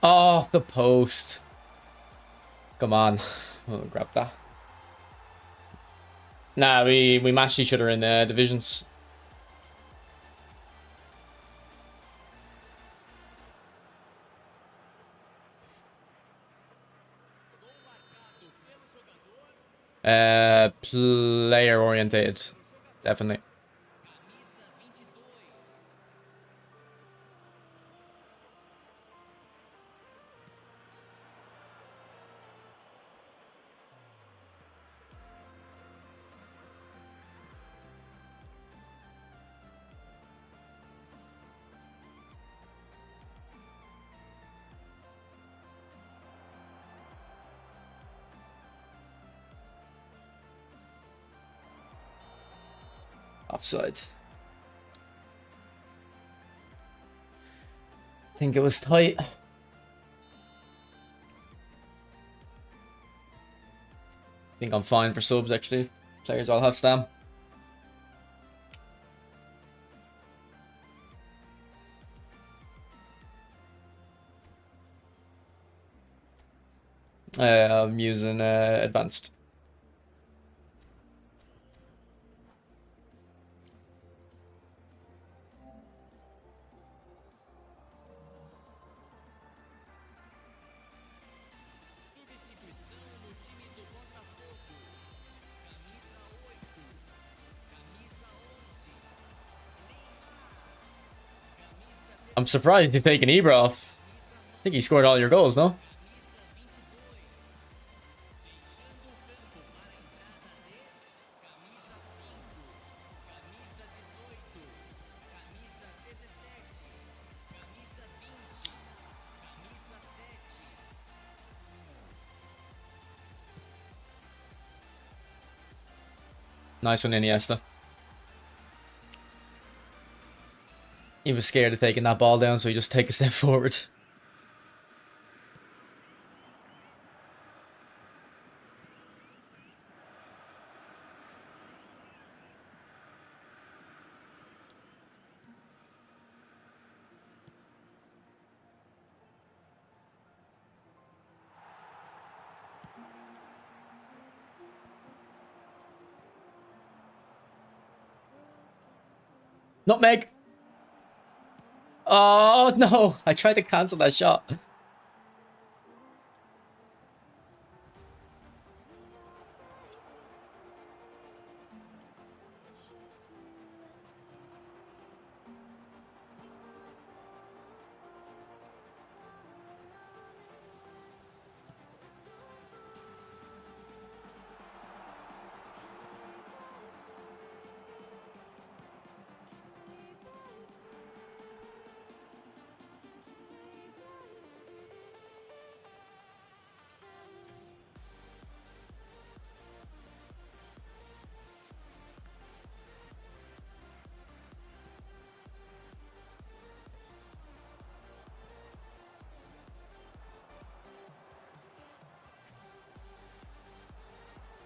Oh, the post. Come on. Oh, grab that. Nah, we matched each other in the divisions. Player orientated, definitely. Offside. I think it was tight. I think I'm fine for subs, actually. Players all have stam. I'm using advanced. I'm surprised you've taken Ibra off. I think he scored all your goals, no? Nice one, Iniesta. He was scared of taking that ball down, so he just take a step forward. Nutmeg. Oh, no. I tried to cancel that shot.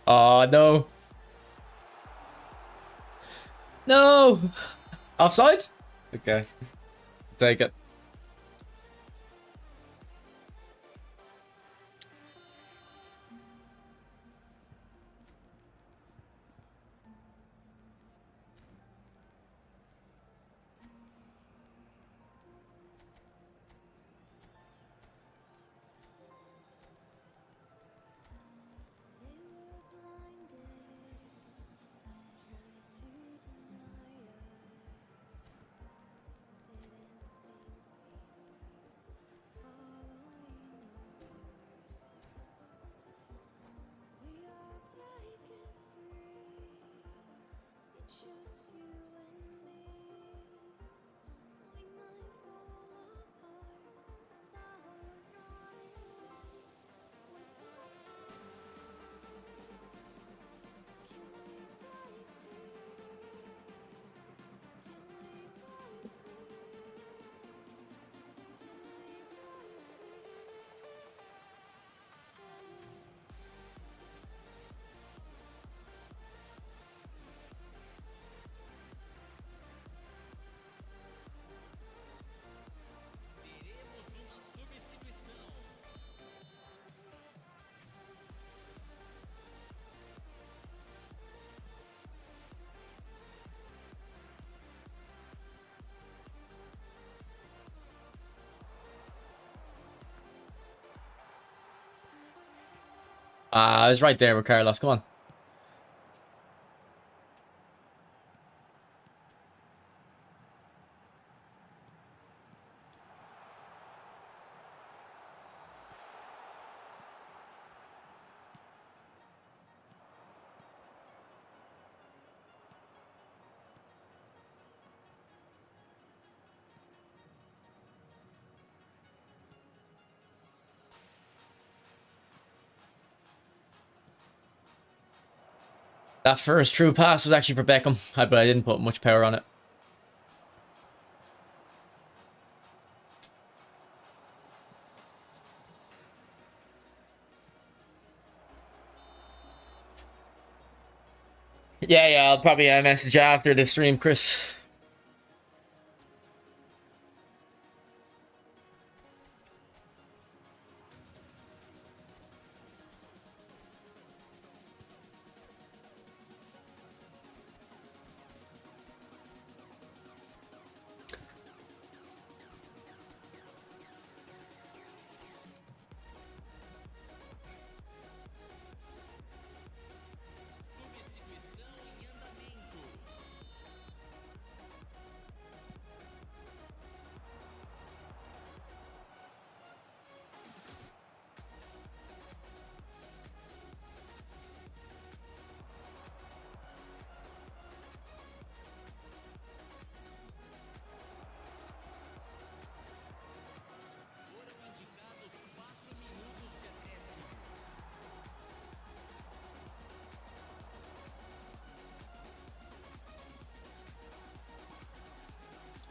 Oh, no. No. Offside? Okay. Take it. I was right there with Carlos. Come on. That first true pass was actually for Beckham, but I didn't put much power on it. Yeah, I'll probably message you after the stream, Chris.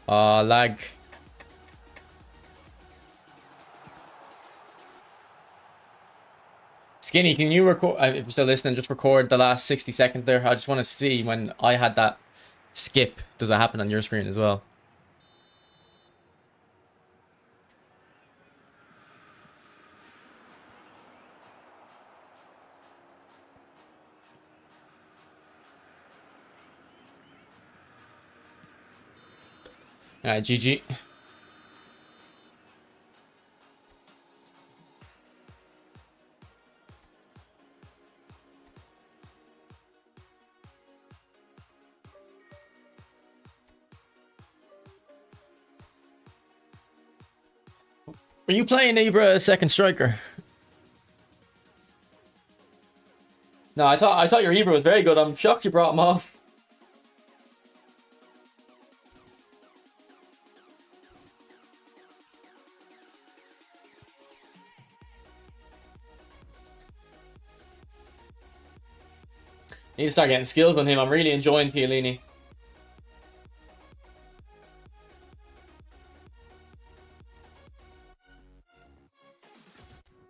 Lag. Skinny, can you record, if you're still listening, just record the last 60 seconds there? I just want to see when I had that skip. Does that happen on your screen as well? Alright, GG. Are you playing Ibra second striker? No, I thought your Ibra was very good. I'm shocked you brought him off. Need to start getting skills on him. I'm really enjoying Chiellini.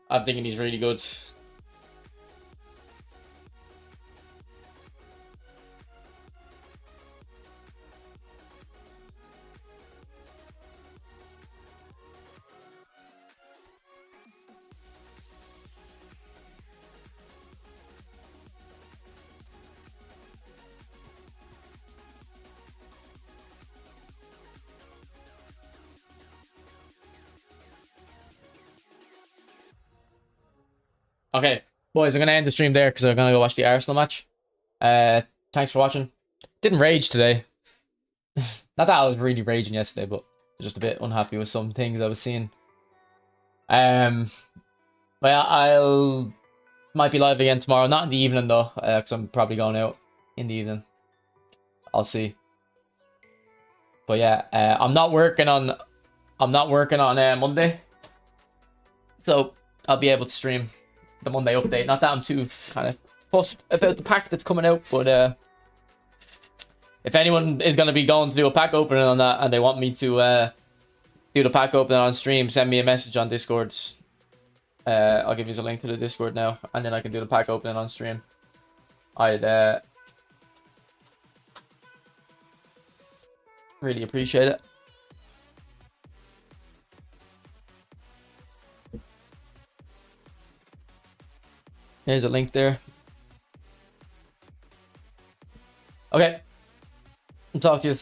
I'm thinking he's really good. Okay, boys, I'm gonna end the stream there because I'm gonna go watch the Arsenal match. Thanks for watching. Didn't rage today. Not that I was really raging yesterday, but just a bit unhappy with some things I was seeing. But yeah, I'll might be live again tomorrow. Not in the evening though, because I'm probably going out in the evening. I'll see. But yeah, I'm not working on Monday, so I'll be able to stream the Monday update. Not that I'm too kind of fussed about the pack that's coming out, but if anyone is going to be going to do a pack opening on that and they want me to do the pack opening on stream, send me a message on Discord. I'll give you a link to the Discord now, and then I can do the pack opening on stream. I'd really appreciate it. There's a link there. Okay. I'll talk to you